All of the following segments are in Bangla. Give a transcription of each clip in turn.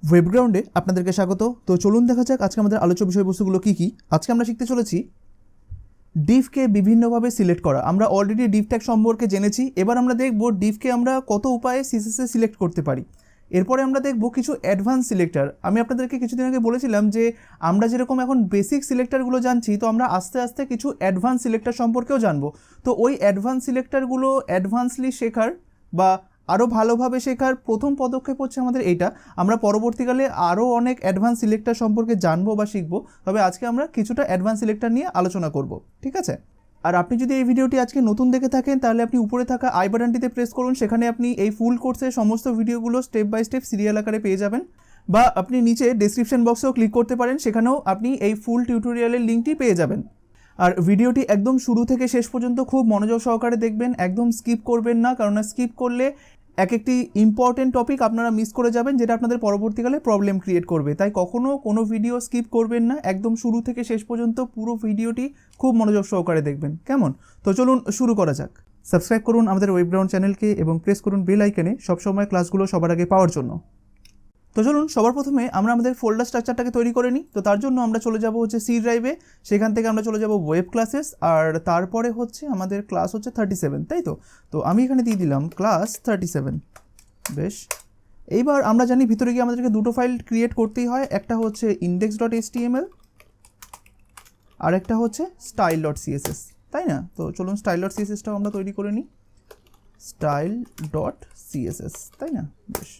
ওয়েবগ্রাউন্ডে আপনাদেরকে স্বাগত। তো চলুন দেখা যাক আজকে আমাদের আলোচ্য বিষয়বস্তুগুলো কী কী। আজকে আমরা শিখতে চলেছি ডিভকে বিভিন্নভাবে সিলেক্ট করা। আমরা অলরেডি ডিভ ট্যাগ সম্পর্কে জেনেছি, এবার আমরা দেখব ডিভকে আমরা কত উপায়ে সিএসএসে সিলেক্ট করতে পারি। এরপরে আমরা দেখব কিছু অ্যাডভান্স সিলেক্টর। আমি আপনাদেরকে কিছুদিন আগে বলেছিলাম যে আমরা যেরকম এখন বেসিক সিলেক্টরগুলো জানছি, তো আমরা আস্তে আস্তে কিছু অ্যাডভান্স সিলেক্টর সম্পর্কেও জানবো। তো ওই অ্যাডভান্স সিলেক্টরগুলো অ্যাডভান্সলি শেখার বা আরও ভালোভাবে শেখার প্রথম পদক্ষেপ হচ্ছে আমাদের এইটা। আমরা পরবর্তীকালে আরও অনেক অ্যাডভান্স সিলেক্টর সম্পর্কে জানবো বা শিখবো, তবে আজকে আমরা কিছুটা অ্যাডভান্স সিলেক্টর নিয়ে আলোচনা করব, ঠিক আছে? আর আপনি যদি এই ভিডিওটি আজকে নতুন দেখে থাকেন তাহলে আপনি উপরে থাকা আই বাটনটিতে প্রেস করুন, সেখানে আপনি এই ফুল কোর্সের সমস্ত ভিডিওগুলো স্টেপ বাই স্টেপ সিরিয়াল আকারে পেয়ে যাবেন। বা আপনি নিচে ডেসক্রিপশন বক্সেও ক্লিক করতে পারেন, সেখানেও আপনি এই ফুল টিউটোরিয়ালের লিঙ্কটি পেয়ে যাবেন। আর ভিডিওটি একদম শুরু থেকে শেষ পর্যন্ত খুব মনোযোগ সহকারে দেখবেন, একদম স্কিপ করবেন না, কারণ স্কিপ করলে এক একটি ইম্পর্টেন্ট টপিক আপনারা মিস করে যাবেন, যেটা আপনাদের পরবর্তীকালে প্রবলেম ক্রিয়েট করবে। তাই কখনও কোনো ভিডিও স্কিপ করবেন না, একদম শুরু থেকে শেষ পর্যন্ত পুরো ভিডিওটি খুব মনোযোগ সহকারে দেখবেন, কেমন? তো চলুন শুরু করা যাক। সাবস্ক্রাইব করুন আমাদের ওয়েবগ্রাউন্ড চ্যানেলকে এবং প্রেস করুন বেল আইকনে সবসময় ক্লাসগুলো সবার আগে পাওয়ার জন্য। তো চলুন সবার প্রথমে আমরা আমাদের ফোল্ডার স্ট্রাকচারটাকে তৈরি করে নিই। তো তার জন্য আমরা চলে যাব হচ্ছে সি ড্রাইভে, সেখান থেকে আমরা চলে যাব ওয়েব ক্লাসেস, আর তারপরে হচ্ছে আমাদের ক্লাস হচ্ছে 37, তাই তো? তো আমি এখানে দিয়ে দিলাম ক্লাস 37। বেশ, এইবার আমরা জানি ভিতরে গিয়ে আমাদেরকে দুটো ফাইল ক্রিয়েট করতেই হয়, একটা হচ্ছে index.html আর একটা হচ্ছে style.css, তাই না? তো চলুন style.cssটাও আমরা তৈরি করে নিই, style.css, তাই না? বেশ,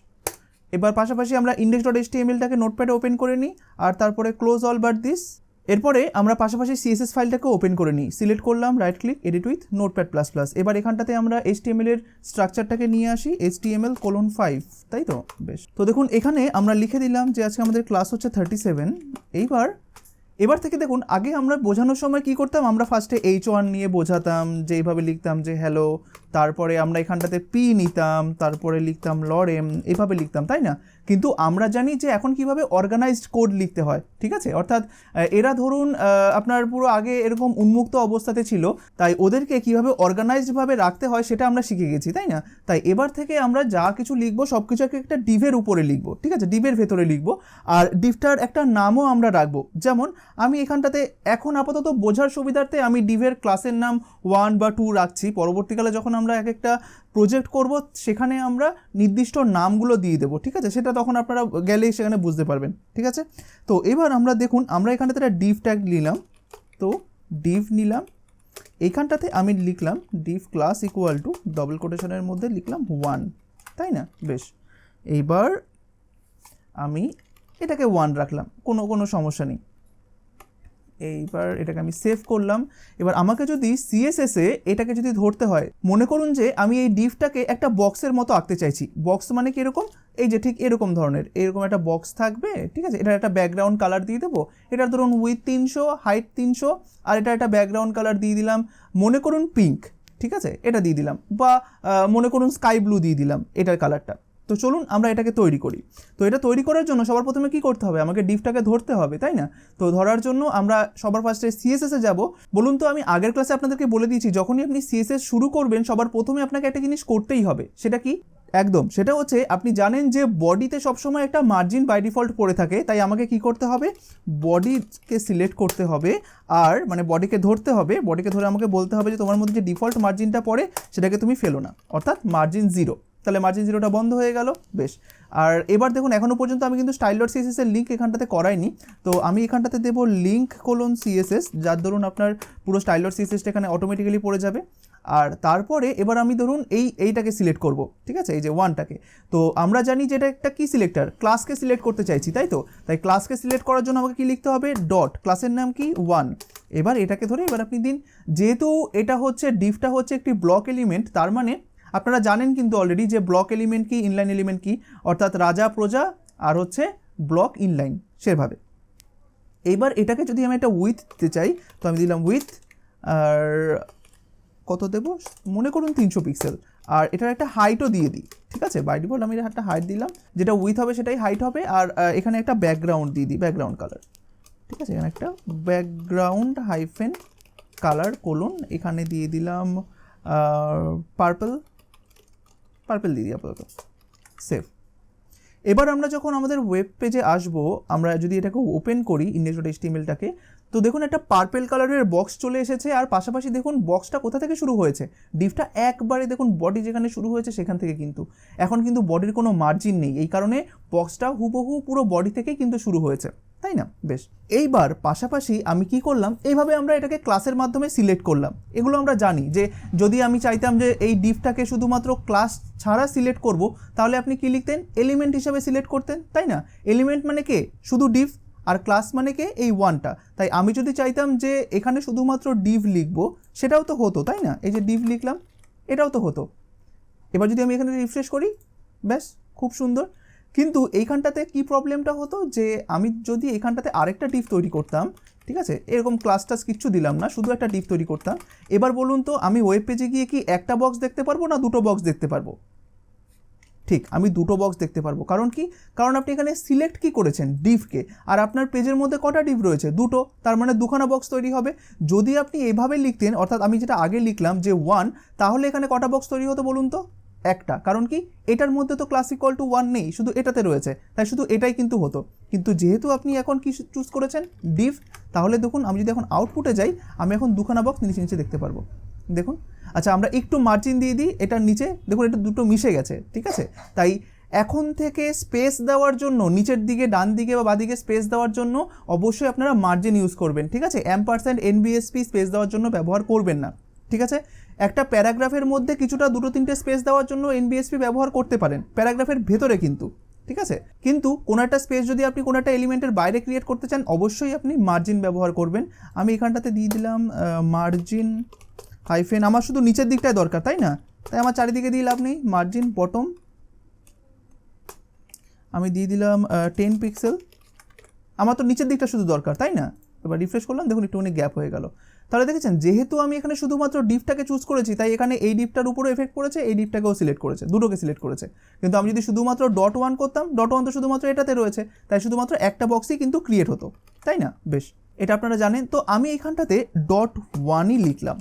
এবার পাশাপাশি আমরা index.htmlটাকে নোটপ্যাডে ওপেন করে নিই, আর তারপরে ক্লোজ অল বাট দিস। এরপরে আমরা পাশাপাশি সিএসএস ফাইলটাকে ওপেন করে নিই, সিলেক্ট করলাম, right click, edit with notepad plus plus. এবার এখানটাতে আমরা HTML এর স্ট্রাকচারটাকে নিয়ে আসি, HTML:5, তাই তো? বেশ, তো দেখুন এখানে আমরা লিখে দিলাম যে আজকে আমাদের ক্লাস হচ্ছে 37। এবার থেকে দেখুন, আগে আমরা বোঝানোর সময় কি করতাম, আমরা ফার্স্টে H1 নিয়ে বোঝাতাম, যে এইভাবে লিখতাম যে হ্যালো, তারপরে আমরা এখানটাতে পি নিতাম, তারপরে লিখতাম লরেম, এইভাবে লিখতাম, তাই না? কিন্তু আমরা জানি যে এখন কিভাবে অর্গানাইজড কোড লিখতে হয়, ঠিক আছে? অর্থাৎ এরা ধরুন আপনার পুরো আগে এরকম উন্মুক্ত অবস্থাতে ছিল, তাই ওদেরকে কিভাবে অর্গানাইজডভাবে রাখতে হয় সেটা আমরা শিখে গেছি, তাই না? তাই এবার থেকে আমরা যা কিছু লিখবো সব কিছু একটা ডিভের উপরে লিখবো, ঠিক আছে? ডিভের ভেতরে লিখবো, আর ডিভটার একটা নামও আমরা রাখবো। যেমন আমি এখানটাতে এখন আপাতত বোঝার সুবিধার্থে আমি ডিভের ক্লাসের নাম 1 বা 2 রাখছি। পরবর্তীকালে যখন আমরা এক একটা প্রজেক্ট করব সেখানে আমরা নির্দিষ্ট নামগুলো দিয়ে দেবো, ঠিক আছে? সেটা তখন আপনারা গেলেই সেখানে বুঝতে পারবেন, ঠিক আছে? তো এবার আমরা দেখুন, আমরা এখানটাতে একটা ডিভ ট্যাগ নিলাম, তো ডিভ নিলাম, এইখানটাতে আমি লিখলাম div class equal to double কোটেশনের মধ্যে লিখলাম 1, তাই না? বেশ, এইবার আমি এটাকে 1 রাখলাম, কোনো সমস্যা নেই। এইবার এটাকে আমি সেভ করলাম। এবার আমাকে যদি সিএসএসে এটাকে যদি ধরতে হয়, মনে করুন যে আমি এই ডিভটাকে একটা বক্সের মতো আঁকতে চাইছি। বক্স মানে কি এরকম, এই যে ঠিক এরকম ধরনের এরকম একটা বক্স থাকবে, ঠিক আছে? এটা একটা ব্যাকগ্রাউন্ড কালার দিয়ে দেবো, এটা ধরুন উইথ 300, হাইট 300, আর এটা একটা ব্যাকগ্রাউন্ড কালার দিয়ে দিলাম, মনে করুন পিঙ্ক, ঠিক আছে? এটা দিয়ে দিলাম, বা মনে করুন স্কাই ব্লু দিয়ে দিলাম এটার কালারটা। তো চলুন আমরা এটাকে তৈরি করি। তো এটা তৈরি করার জন্য সবার প্রথমে কি করতে হবে, আমাকে ডিভটাকে ধরতে হবে, তাই না? তো ধরার জন্য আমরা সবার ফার্স্টে সিএসএসে যাব। বলুন তো, আমি আগের ক্লাসে আপনাদেরকে বলে দিয়েছি যখনই আপনি সিএসএস শুরু করবেন সবার প্রথমে আপনাকে একটা জিনিস করতেই হবে। সেটা কি? একদম, সেটা হচ্ছে আপনি জানেন যে বডিতে সবসময় একটা মার্জিন বাই ডিফল্ট পড়ে থাকে, তাই আমাকে কি করতে হবে, বডিকে সিলেক্ট করতে হবে, আর মানে বডিকে ধরতে হবে। বডিকে ধরে আমাকে বলতে হবে যে তোমার মধ্যে যে ডিফল্ট মার্জিনটা পড়ে সেটাকে তুমি ফেলো না, অর্থাৎ মার্জিন 0। তাহলে মার্জিন 0টা বন্ধ হয়ে গেল। বেশ, আর এবার দেখুন এখনও পর্যন্ত আমি কিন্তু style.css এর লিঙ্ক এখানটাতে করাইনি, তো আমি এখানটাতে দেবো link:css, যার ধরুন আপনার পুরো style.cssটা এখানে অটোমেটিক্যালি পড়ে যাবে। আর তারপরে এবার আমি ধরুন এইটাকে সিলেক্ট করব, ঠিক আছে? এই যে 1টাকে। তো আমরা জানি যে এটা একটা কি সিলেক্টর, ক্লাসকে সিলেক্ট করতে চাইছি, তাই তো? তাই ক্লাসকে সিলেক্ট করার জন্য আমাকে কি লিখতে হবে, ডট, ক্লাসের নাম কি 1। এবার এটাকে ধরে এবার আপনি দিন, যেহেতু এটা হচ্ছে ডিভটা হচ্ছে একটি ব্লক এলিমেন্ট, তার মানে আপনারা জানেন কিন্তু অলরেডি যে ব্লক এলিমেন্ট কি, ইনলাইন এলিমেন্ট কি, অর্থাৎ রাজা প্রজা আর হচ্ছে ব্লক ইনলাইন, সেভাবে। এইবার এটাকে যদি আমি একটা উইথ দিতে চাই, তো আমি দিলাম উইথ, আর কত দেবো, মনে করুন 300 পিক্সেল, আর এটার একটা হাইটও দিয়ে দিই, ঠিক আছে? বাই ডিফল্ট আমি একটা হাইট দিলাম, যেটা উইথ হবে সেটাই হাইট হবে, আর এখানে একটা ব্যাকগ্রাউন্ড দিয়ে দিই, ব্যাকগ্রাউন্ড কালার, ঠিক আছে? এখানে একটা ব্যাকগ্রাউন্ড হাইফেন কালার কোলন, এখানে দিয়ে দিলাম পার্পল দিয়ে দিই আপাতত, সেভ। এবার আমরা যখন আমাদের ওয়েব পেজে আসবো, আমরা যদি এটাকে ওপেন করি index.html-টাকে, তো দেখুন একটা পার্পেল কালারের বক্স চলে এসেছে, আর পাশাপাশি দেখুন বক্সটা কোথা থেকে শুরু হয়েছে, ডিভটা একবারে দেখুন বডি যেখানে শুরু হয়েছে সেখান থেকে, কিন্তু এখন কিন্তু বডির কোনো মার্জিন নেই, এই কারণে বক্সটা হুবহু পুরো বডি থেকেই কিন্তু শুরু হয়েছে, তাই না? বেশ, এইবার পাশাপাশি আমি কি করলাম, এইভাবে আমরা এটাকে ক্লাসের মাধ্যমে সিলেক্ট করলাম। এগুলো আমরা জানি যে যদি আমি চাইতাম যে এই ডিভটাকে শুধুমাত্র ক্লাস ছাড়া সিলেক্ট করব, তাহলে আপনি কি লিখতেন, এলিমেন্ট হিসাবে সিলেক্ট করতেন, তাই না? এলিমেন্ট মানে কে, শুধু ডিভ, আর ক্লাস মানে কে, এই ওয়ানটা। তাই আমি যদি চাইতাম যে এখানে শুধুমাত্র ডিভ লিখবো, সেটাও তো হতো, তাই না? এই যে ডিভ লিখলাম, এটাও তো হতো। এবার যদি আমি এখানে রিফ্রেশ করি, ব্যাস, খুব সুন্দর। কিন্তু এইখানটাতে কি প্রবলেমটা হতো, যে আমি যদি এখানটাতে আরেকটা ডিভ তৈরি করতাম, ঠিক আছে, এরকম ক্লাস টাস কিচ্ছু দিলাম না, শুধু একটা ডিভ তৈরি করতাম, এবার বলুন তো আমি ওয়েব পেজে গিয়ে কি একটা বক্স দেখতে পারবো না দুটো বক্স দেখতে পারবো? ঠিক, আমি দুটো বক্স দেখতে পারবো। কারণ কি, কারণ আপনি এখানে সিলেক্ট কি করেছেন, ডিভকে, আর আপনার পেজের মধ্যে কটা ডিভ রয়েছে, দুটো, তার মানে দুখানা বক্স তৈরি হবে। যদি আপনি এভাবে লিখতেন, অর্থাৎ আমি যেটা আগে লিখলাম যে 1, তাহলে এখানে কটা বক্স তৈরি হতো বলুন তো, একটা। কারণ কি, এটার মধ্যে তো ক্লাস ইকুয়াল টু 1 নেই, শুধু এটাতে রয়েছে, তাই শুধু এটাই কিন্তু হতো। কিন্তু যেহেতু আপনি এখন কি চুজ করেছেন, ডিভ, তাহলে দেখুন আমি যদি এখন আউটপুটে যাই, আমি এখন দুখানা বক্স নিচে নিচে দেখতে পারবো, দেখুন। আচ্ছা, আমরা একটু মার্জিন দিয়ে দিই এটার নিচে, দেখুন এটা দুটো মিশে গেছে, ঠিক আছে। তাই এখন থেকে স্পেস দেওয়ার জন্য, নিচের দিকে ডান দিকে বা বাদিকে স্পেস দেওয়ার জন্য অবশ্যই আপনারা মার্জিন ইউজ করবেন, ঠিক আছে। %NBSP স্পেস দেওয়ার জন্য ব্যবহার করবেন না, ঠিক আছে। একটা প্যারাগ্রাফের মধ্যে কিছুটা দুটো তিনটে স্পেস দেওয়ার জন্য NBSP ব্যবহার করতে পারেন, প্যারাগ্রাফের ভেতরে কিন্তু, ঠিক আছে। কিন্তু কোনো একটা স্পেস যদি আপনি কোনো একটা এলিমেন্টের বাইরে ক্রিয়েট করতে চান, অবশ্যই আপনি মার্জিন ব্যবহার করবেন। আমি এখানটাতে দিয়ে দিলাম মার্জিন হাইফেন, আমার শুধু নিচের দিকটাই দরকার, তাই না? তাই আমার চারিদিকে দিয়ে লাভ নেই, মার্জিন বটম আমি দিয়ে দিলাম 10 পিক্সেল, আমার তো নিচের দিকটা শুধু দরকার, তাই না? এবার রিফ্রেশ করলাম, দেখুন একটুখানি গ্যাপ হয়ে গেল। তাহলে দেখেছেন, যেহেতু আমি এখানে শুধুমাত্র ডিভটাকে চুজ করেছি, তাই এখানে এই ডিভটার উপরে এফেক্ট করেছে, এই ডিভটাকেও সিলেক্ট করেছে, দুটোকে সিলেক্ট করেছে। কিন্তু আমি যদি শুধুমাত্র .1 করতাম, .1 তো শুধুমাত্র এটাতে রয়েছে, তাই শুধুমাত্র একটা বক্সই কিন্তু ক্রিয়েট হতো, তাই না? বেশ, এটা আপনারা জানেন। তো আমি এইখানটাতে .1ই লিখলাম,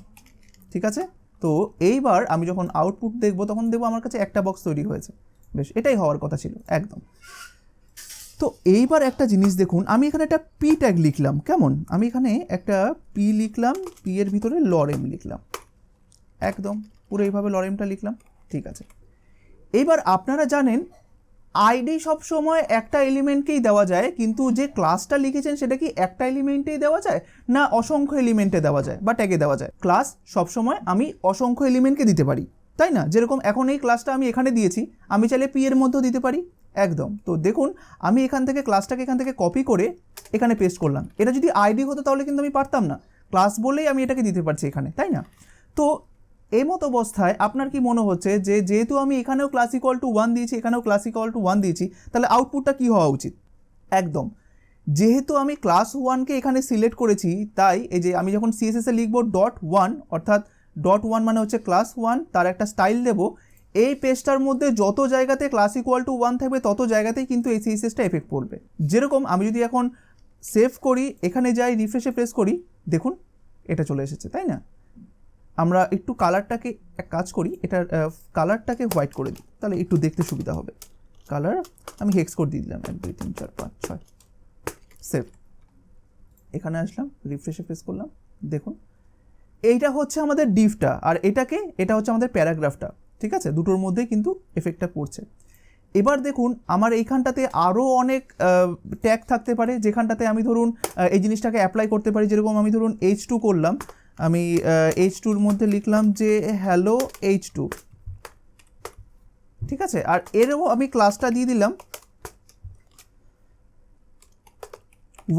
ঠিক আছে। তো এইবার আমি যখন আউটপুট দেখবো, তখন দেখবো আমার কাছে একটা বক্স তৈরি হয়েছে। বেশ, এটাই হওয়ার কথা ছিল একদম। তো এইবার একটা জিনিস দেখুন, আমি এখানে একটা পি ট্যাগ লিখলাম, কেমন, আমি এখানে একটা পি লিখলাম, পি এর ভিতরে লরেম লিখলাম, একদম পুরো এইভাবে লরেমটা লিখলাম, ঠিক আছে। এইবার আপনারা জানেন আইডি সবসময় একটা এলিমেন্টকেই দেওয়া যায়, কিন্তু যে ক্লাসটা লিখেছেন সেটা কি একটা এলিমেন্টেই দেওয়া যায়, না অসংখ্য এলিমেন্টে দেওয়া যায় বা ট্যাগে দেওয়া যায়? ক্লাস সবসময় আমি অসংখ্য এলিমেন্টকে দিতে পারি, তাই না? যেরকম এখন এই ক্লাসটা আমি এখানে দিয়েছি, আমি চাইলে পি এর মধ্যেও দিতে পারি, একদম। তো দেখুন আমি এখান থেকে ক্লাসটাকে এখান থেকে কপি করে এখানে পেস্ট করলাম। এটা যদি আইডি হতো তাহলে কিন্তু আমি পারতাম না, ক্লাস বলেই আমি এটাকে দিতে পারছি এখানে, তাই না? তো এই মতো অবস্থায় আপনার কি মনে হচ্ছে যে যেহেতু আমি এখানেও ক্লাস ইকুয়াল টু 1 দিয়েছি, এখানেও ক্লাস ইকুয়াল টু 1 দিয়েছি, তাহলে আউটপুটটা কি হওয়া উচিত? একদম, যেহেতু আমি ক্লাস 1কে এখানে সিলেক্ট করেছি, তাই এই যে আমি যখন CSS এ লিখবো .1, অর্থাৎ .1 মানে হচ্ছে ক্লাস 1, তার একটা স্টাইল দেব, এই পেজটার মধ্যে যত জায়গাতে ক্লাস ইকুয়াল টু 1 থাকবে তত জায়গাতেই কিন্তু এই CSSটা এফেক্ট পড়বে। যেরকম আমি যদি এখন সেভ করি, এখানে যাই, রিফ্রেশে প্রেস করি, দেখুন এটা চলে এসেছে, তাই না? আমরা একটু কালারটাকে এক কাজ করি, এটার কালারটাকে হোয়াইট করে দিই, তাহলে একটু দেখতে সুবিধা হবে। কালার আমি হেক্স কোড দিয়ে দিলাম 1 2 3 4 5 6, সেভ। এখানে আসলাম, রিফ্রেশে প্রেস করলাম, দেখুন এইটা হচ্ছে আমাদের ডিভটা, আর এটা হচ্ছে আমাদের প্যারাগ্রাফটা, ঠিক আছে। দুটোর মধ্যেই কিন্তু এফেক্টটা পড়ছে। এবার দেখুন আমার এইখানটাতে আরও অনেক ট্যাগ থাকতে পারে, যেখানটাতে আমি ধরুন এই জিনিসটাকে অ্যাপ্লাই করতে পারি। যেরকম আমি ধরুন H2 করলাম, আমি H2-র মধ্যে লিখলাম যে হ্যালো H2, ঠিক আছে। আর এরও আমি ক্লাসটা দিয়ে দিলাম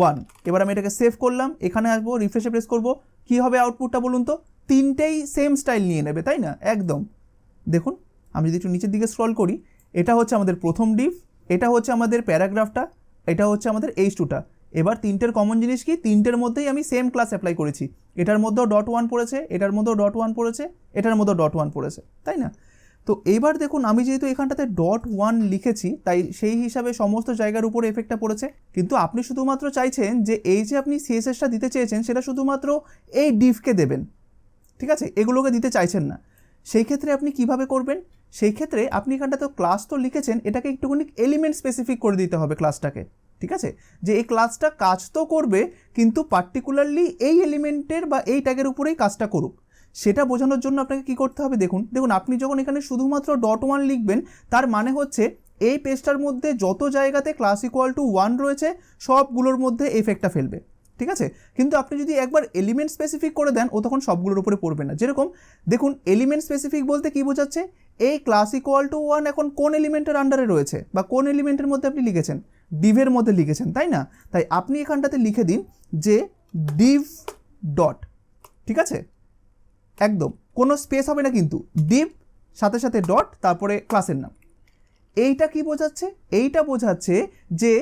1। এবার আমি এটাকে সেভ করলাম, এখানে আসবো, রিফ্রেশে প্রেস করব, কি হবে আউটপুটটা বলুন তো? তিনটেই সেম স্টাইল নিয়ে নেবে, তাই না? একদম, দেখুন আমি যদি একটু নিচের দিকে স্ক্রল করি, এটা হচ্ছে আমাদের প্রথম ডিভ, এটা হচ্ছে আমাদের প্যারাগ্রাফটা, এটা হচ্ছে আমাদের H2টা। এবার তিনটের কমন জিনিস কি, তিনটের মধ্যেই আমি সেম ক্লাস অ্যাপ্লাই করেছি, এটার মধ্যেও .1 পড়েছে, এটার মধ্যেও .1 পড়েছে, এটার মধ্যেও .1 পড়েছে, তাই না? তো এইবার দেখুন আমি যেহেতু এখানটাতে .1 লিখেছি, তাই সেই হিসাবে সমস্ত জায়গার উপরে এফেক্টটা পড়েছে। কিন্তু আপনি শুধুমাত্র চাইছেন যে এই যে আপনি CSSটা দিতে চেয়েছেন সেটা শুধুমাত্র এই ডিভকে দেবেন, ঠিক আছে, এগুলোকে দিতে চাইছেন না। সেই ক্ষেত্রে আপনি কিভাবে করবেন? সেই ক্ষেত্রে আপনি এখানটা তো ক্লাস তো লিখেছেন, এটাকে একটুখানি এলিমেন্ট স্পেসিফিক করে দিতে হবে ক্লাসটাকে, ঠিক আছে, যে এই ক্লাসটা কাজ তো করবে কিন্তু পার্টিকুলারলি এই এলিমেন্টের বা এই ট্যাগের উপরেই কাজটা করুক, সেটা বোঝানোর জন্য আপনাকে কি করতে হবে। দেখুন আপনি যখন এখানে শুধুমাত্র .1 লিখবেন, তার মানে হচ্ছে এই পেজটার মধ্যে যত জায়গাতে ক্লাস ইকুয়াল টু 1 রয়েছে সবগুলোর মধ্যে এফেক্টটা ফেলবে, ঠিক আছে। কিন্তু আপনি যদি একবার এলিমেন্ট স্পেসিফিক করে দেন, ও তখন সবগুলোর উপরে পড়বে না। যেরকম দেখুন, এলিমেন্ট স্পেসিফিক বলতে কি বোঝাচ্ছে, এই ক্লাস ইকুয়াল টু 1 এখন কোন এলিমেন্টের আন্ডারে রয়েছে বা কোন এলিমেন্টের মধ্যে আপনি লিখেছেন, ডিভের মধ্যে লিখেছেন, তাই না। তাই আপনি এখানটাতে লিখে দিন যে ডিভ ডট, ঠিক আছে, একদম কোনো স্পেস হবে না কিন্তু, ডিভ সাথে সাথে ডট তারপরে ক্লাসের নাম। এইটা কি বোঝাচ্ছে, এইটা বোঝাচ্ছে যে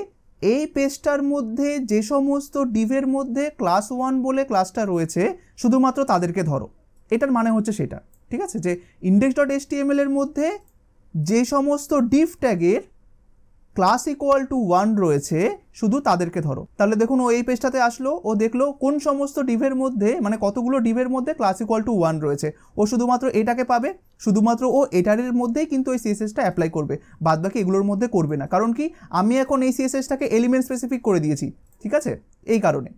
এই পেজটার মধ্যে যে সমস্ত ডিভের মধ্যে ক্লাস 1 বলে ক্লাসটা রয়েছে শুধুমাত্র তাদেরকে ধরো, এটার মানে হচ্ছে সেটা, ঠিক আছে, যে index.html এর মধ্যে যে সমস্ত ডিভ ট্যাগের ক্লাস ইকুয়াল টু 1 রয়েছে শুধু তাদেরকে ধরো। তাহলে দেখুন ও এই পেজটাতে আসলো, ও দেখলো কোন সমস্ত ডিভের মধ্যে, মানে কতগুলো ডিভের মধ্যে ক্লাস ইকুয়াল টু 1 রয়েছে, ও শুধুমাত্র এটাকে পাবে, শুধুমাত্র ও এটারের মধ্যেই কিন্তু এই সিএসএসটা অ্যাপ্লাই করবে, বাদ বাকি এগুলোর মধ্যে করবে না। কারণ কি, আমি এখন এই সিএসএসটাকে এলিমেন্ট স্পেসিফিক করে দিয়েছি, ঠিক আছে, এই কারণে।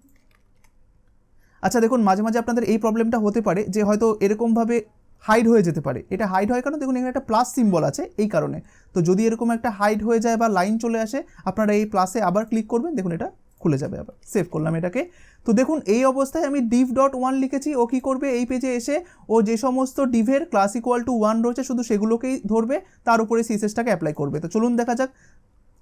আচ্ছা দেখুন, মাঝে মাঝে আপনাদের এই প্রবলেমটা হতে পারে যে হয়তো এরকমভাবে হাইড হয়ে যেতে পারে। এটা হাইড হয় কারণ দেখুন এখানে একটা প্লাস সিম্বল আছে, এই কারণে। তো যদি এরকম একটা হাইড হয়ে যায় বা লাইন চলে আসে, আপনারা এই প্লাসে আবার ক্লিক করবেন, দেখুন এটা খুলে যাবে। আবার সেভ করলাম এটাকে। তো দেখুন এই অবস্থায় আমি div.1 লিখেছি, ও কী করবে, এই পেজে এসে ও যে সমস্ত ডিভের ক্লাস ইকুয়াল টু 1 রয়েছে শুধু সেগুলোকেই ধরবে, তার উপরে সিএসএসটাকে অ্যাপ্লাই করবে। তো চলুন দেখা যাক।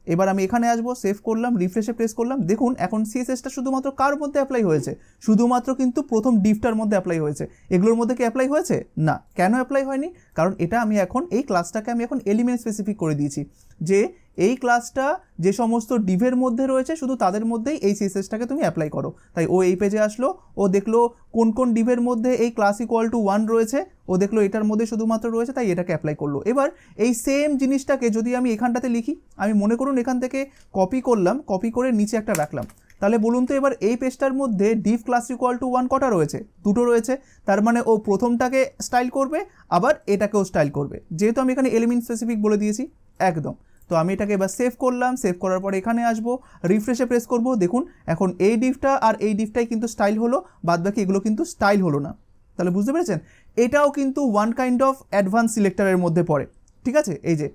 এবার আমি এখানে আসবো, সেভ করলাম, রিফ্রেশে প্রেস করলাম, দেখুন এখন সিএসএসটা শুধুমাত্র কার মধ্যে অ্যাপ্লাই হয়েছে, শুধুমাত্র কিন্তু প্রথম ডিভটার মধ্যে অ্যাপ্লাই হয়েছে। এগুলোর মধ্যে কি অ্যাপ্লাই হয়েছে না, কেন অ্যাপ্লাই হয়নি, কারণ এটা আমি এখন এই ক্লাসটাকে আমি এখন এলিমেন্ট স্পেসিফিক করে দিয়েছি, যে এই ক্লাসটা যে সমস্ত ডিভের মধ্যে রয়েছে শুধু তাদের মধ্যেই এই সিএসএসটাকে তুমি অ্যাপ্লাই করো। তাই ও এই পেজে আসলো, ও দেখলো কোন কোন ডিভের মধ্যে এই ক্লাস ইকুয়াল টু 1 রয়েছে, ও দেখলো এটার মধ্যে শুধুমাত্র রয়েছে, তাই এটাকে অ্যাপ্লাই করলো। এবার এই সেম জিনিসটাকে যদি আমি এখানটাতে লিখি, আমি মনে করুন এখান থেকে কপি করলাম, কপি করে নিচে একটা রাখলাম, তাহলে বলুন তো এবার এই পেজটার মধ্যে ডিভ ক্লাস ইকুয়াল টু 1 কটা রয়েছে, দুটো রয়েছে। তার মানে ও প্রথমটাকে স্টাইল করবে, আবার এটাকেও স্টাইল করবে, যেহেতু আমি এখানে এলিমেন্ট স্পেসিফিক বলে দিয়েছি একদম। তো আমি এটাকে এবার সেভ করলাম, সেভ করার পর এখানে আসবো, রিফ্রেশে প্রেস করব, দেখুন এখন এই ডিভটা আর এই ডিভটাই কিন্তু স্টাইল হলো, বাদ বাকি এগুলো কিন্তু স্টাইল হলো না। তাহলে বুঝতে পেরেছেন, এটাও কিন্তু ওয়ান কাইন্ড অফ অ্যাডভান্স সিলেক্টরের মধ্যে পড়ে, ঠিক আছে, এই যে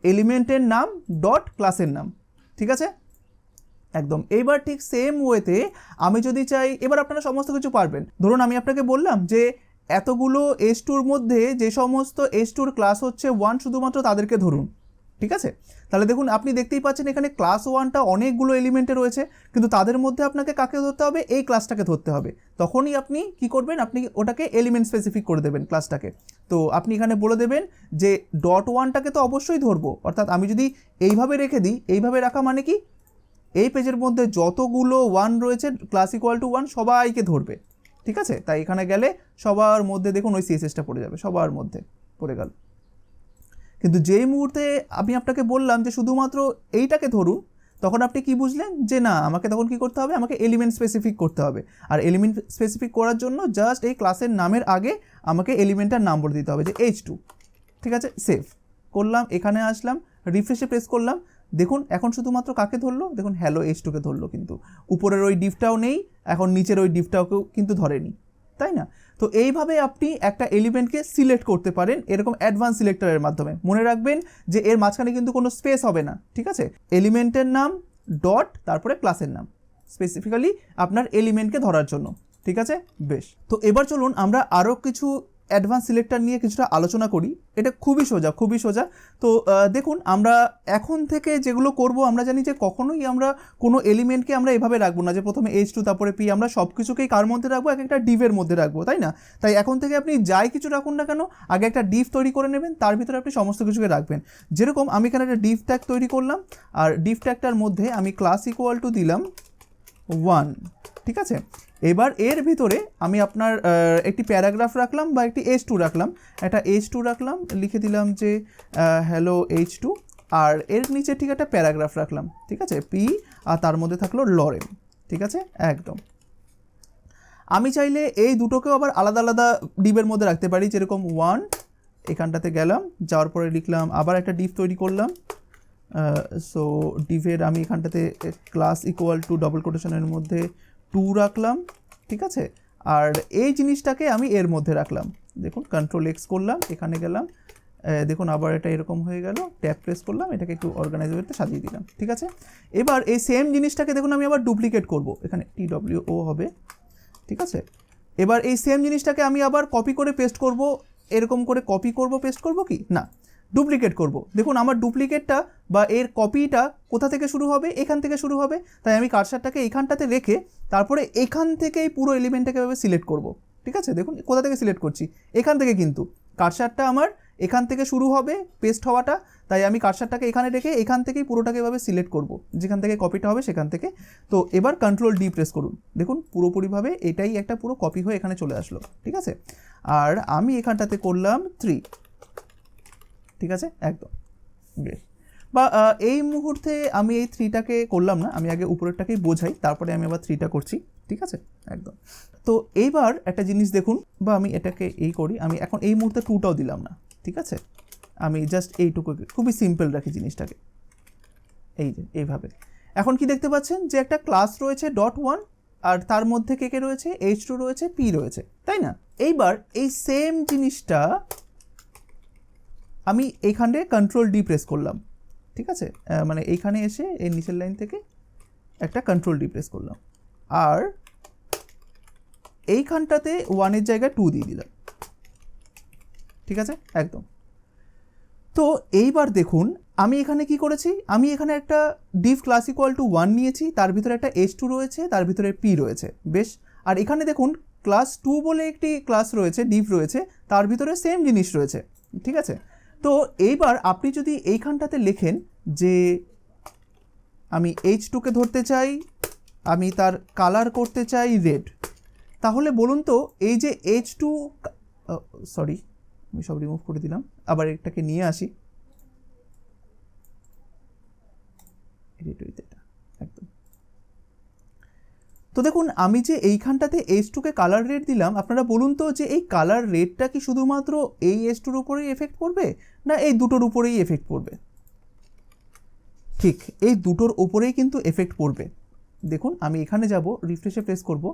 এলিমেন্টের নাম ডট ক্লাসের নাম, ঠিক আছে একদম। এইবার ঠিক সেম ওয়েতে আমি যদি চাই, এবার আপনারা সমস্ত কিছু পারবেন। ধরুন আমি আপনাকে বললাম যে এতগুলো S2-র মধ্যে যে সমস্ত S2-র ক্লাস হচ্ছে 1 শুধুমাত্র তাদেরকে ধরুন, ঠিক আছে। তাহলে দেখুন আপনি দেখতেই পাচ্ছেন এখানে ক্লাস 1টা অনেকগুলো এলিমেন্টে রয়েছে, কিন্তু তাদের মধ্যে আপনাকে কাকে ধরতে হবে, এই ক্লাসটাকে ধরতে হবে। তখনই আপনি কি করবেন, আপনি ওটাকে এলিমেন্ট স্পেসিফিক করে দেবেন ক্লাসটাকে। তো আপনি এখানে বলে দেবেন যে .1টাকে তো অবশ্যই ধরবো, অর্থাৎ আমি যদি এইভাবে রেখে দিই, এইভাবে রাখা মানে কি, এই পেজের মধ্যে যতগুলো 1 রয়েছে ক্লাস ইকুয়াল টু 1 সবাইকে ধরবে, ঠিক আছে। তাই এখানে গেলে সবার মধ্যে দেখুন ওই সিএসএসটা পড়ে যাবে, সবার মধ্যে পড়ে গেল। কিন্তু যেই মুহূর্তে আমি আপনাকে বললাম যে শুধুমাত্র এইটাকে ধরুন, তখন আপনি কি বুঝলেন যে না, আমাকে তখন কি করতে হবে, আমাকে এলিমেন্ট স্পেসিফিক করতে হবে। আর এলিমেন্ট স্পেসিফিক করার জন্য জাস্ট এই ক্লাসের নামের আগে আমাকে এলিমেন্টটার নাম বলে দিতে হবে, যে H2, ঠিক আছে। সেভ করলাম, এখানে আসলাম, রিফ্রেশে প্রেস করলাম, দেখুন এখন শুধুমাত্র কাকে ধরলো, দেখুন হ্যালো H2কে ধরলো, কিন্তু উপরের ওই ডিভটাও নেই, এখন নিচের ওই ডিভটাকেও কিন্তু ধরেনি, তাই না। তো এইভাবে আপনি একটা এলিমেন্টকে সিলেক্ট করতে পারেন এরকম অ্যাডভান্স সিলেক্টরের মাধ্যমে। মনে রাখবেন যে এর মাঝখানে কিন্তু কোনো স্পেস হবে না, ঠিক আছে। এলিমেন্টের নাম ডট তারপরে ক্লাসের নাম, স্পেসিফিক্যালি আপনার এলিমেন্টকে ধরার জন্য, ঠিক আছে বেশ। তো এবার চলুন আমরা আরও কিছু অ্যাডভান্স সিলেক্টর নিয়ে কিছুটা আলোচনা করি। এটা খুবই সোজা, খুবই সোজা। তো দেখুন আমরা এখন থেকে যেগুলো করব, আমরা জানি যে কখনোই আমরা কোনো এলিমেন্টকে আমরা এভাবে রাখবো না যে প্রথমে H2 তারপরে P, আমরা সব কিছুকেই কার মধ্যে রাখবো, এক একটা ডিভের মধ্যে রাখবো, তাই না। তাই এখন থেকে আপনি যাই কিছু রাখুন না কেন, আগে একটা ডিভ তৈরি করে নেবেন, তার ভিতরে আপনি সমস্ত কিছুকে রাখবেন। যেরকম আমি এখানে একটা ডিভ ট্যাগ তৈরি করলাম, আর ডিভ ট্যাগটার মধ্যে আমি ক্লাস ইকুয়াল টু দিলাম 1, ঠিক আছে। এবার এর ভিতরে আমি আপনার একটি প্যারাগ্রাফ রাখলাম বা একটি H2 রাখলাম, একটা H2 রাখলাম, লিখে দিলাম যে হ্যালো H2, আর এর নিচে ঠিক একটা প্যারাগ্রাফ রাখলাম, ঠিক আছে, P, আর তার মধ্যে থাকলো লরেন, ঠিক আছে একদম। আমি চাইলে এই দুটোকেও আবার আলাদা আলাদা ডিভের মধ্যে রাখতে পারি, যেরকম 1, এখানটাতে গেলাম, যাওয়ার পরে লিখলাম আবার একটা ডিভ তৈরি করলাম। সো ডিভের আমি এখানটাতে ক্লাস ইকুয়াল টু ডবল কোটেশনের মধ্যে 2 রাখলাম, ঠিক আছে। আর এই জিনিসটাকে আমি এর মধ্যে রাখলাম, দেখুন কন্ট্রোল এক্স করলাম, এখানে গেলাম, দেখুন আবার এটা এরকম হয়ে গেল, ট্যাব প্রেস করলাম, এটাকে একটু অর্গানাইজ করতে সাজিয়ে দিলাম, ঠিক আছে। এবার এই সেম জিনিসটাকে দেখুন আমি আবার ডুপ্লিকেট করব, এখানে TWO হবে, ঠিক আছে। এবার এই সেম জিনিসটাকে আমি আবার কপি করে পেস্ট করব, এরকম করে কপি করব, পেস্ট করব কি না, ডুপ্লিকেট করব। দেখুন আমার ডুপ্লিকেটটা বা এর কপিটা কোথা থেকে শুরু হবে, এখান থেকে শুরু হবে, তাই আমি কার্সারটাকে এইখানটাতে রেখে তারপরে এখান থেকে এই পুরো এলিমেন্টটাকে এভাবে সিলেক্ট করব, ঠিক আছে। দেখুন কোথা থেকে সিলেক্ট করছি, এখান থেকে, কিন্তু কার্সারটা আমার এখান থেকে শুরু হবে পেস্ট হওয়াটা, তাই আমি কার্সারটাকে এখানে রেখে এখান থেকেই পুরোটাকে এভাবে সিলেক্ট করব, যেখান থেকে কপিটা হবে সেখান থেকে। তো এবার কন্ট্রোল ডি প্রেস করুন, দেখুন পুরোপুরিভাবে এটাই একটা পুরো কপি হয়ে এখানে চলে আসলো, ঠিক আছে। আর আমি এখানটাতে করলাম 3, ঠিক আছে, একদম বেশ। বা এই মুহূর্তে আমি এই 3টাকে করলাম না, আমি আগে উপরেরটাকেই বোঝাই, তারপরে আমি আবার 3টা করছি, ঠিক আছে, একদম। তো এইবার একটা জিনিস দেখুন, বা আমি এটাকে এই করি, আমি এখন এই মুহূর্তে 2টাও দিলাম না, ঠিক আছে। আমি জাস্ট এইটুকু খুবই সিম্পল রাখি জিনিসটাকে, এই যে এইভাবে। এখন কি দেখতে পাচ্ছেন যে একটা ক্লাস রয়েছে .1 আর তার মধ্যে কে কে রয়েছে, H2 রয়েছে, P রয়েছে, তাই না। এইবার এই সেম জিনিসটা আমি এইখানে কন্ট্রোল ডি প্রেস করলাম, ঠিক আছে, মানে এইখানে এসে এই নিচের লাইন থেকে একটা কন্ট্রোল ডি প্রেস করলাম, আর এইখানটাতে 1-এর জায়গায় 2 দিয়ে দিলাম, ঠিক আছে, একদম। তো এইবার দেখুন আমি এখানে কি করেছি, আমি এখানে একটা ডিভ ক্লাস ইকুয়াল টু 1 নিয়েছি, তার ভিতরে একটা H2 রয়েছে, তার ভিতরে P রয়েছে, বেশ। আর এখানে দেখুন ক্লাস 2 বলে একটি ক্লাস রয়েছে, ডিভ রয়েছে, তার ভিতরে সেম জিনিস রয়েছে, ঠিক আছে। তো এইবার আপনি যদি এইখানটাতে লেখেন যে আমি H2কে ধরতে চাই, আমি তার কালার করতে চাই রেড, তাহলে বলুন তো এই যে H2, সরি আমি সব রিমুভ করে দিলাম, আবার এটাকে নিয়ে আসি, একদম। তো দেখুন আমি যে এইখানটাতে H2কে কালার রেড দিলাম, আপনারা বলুন তো যে এই কালার রেডটা কি শুধুমাত্র এই H2-র উপরেই এফেক্ট পড়বে না এই দুটোর উপরেই এফেক্ট পড়বে? ঠিক এই দুটোর উপরেই কিন্তু এফেক্ট পড়বে। দেখুন আমি এখানে যাব, রিফ্রেশে প্রেস করব,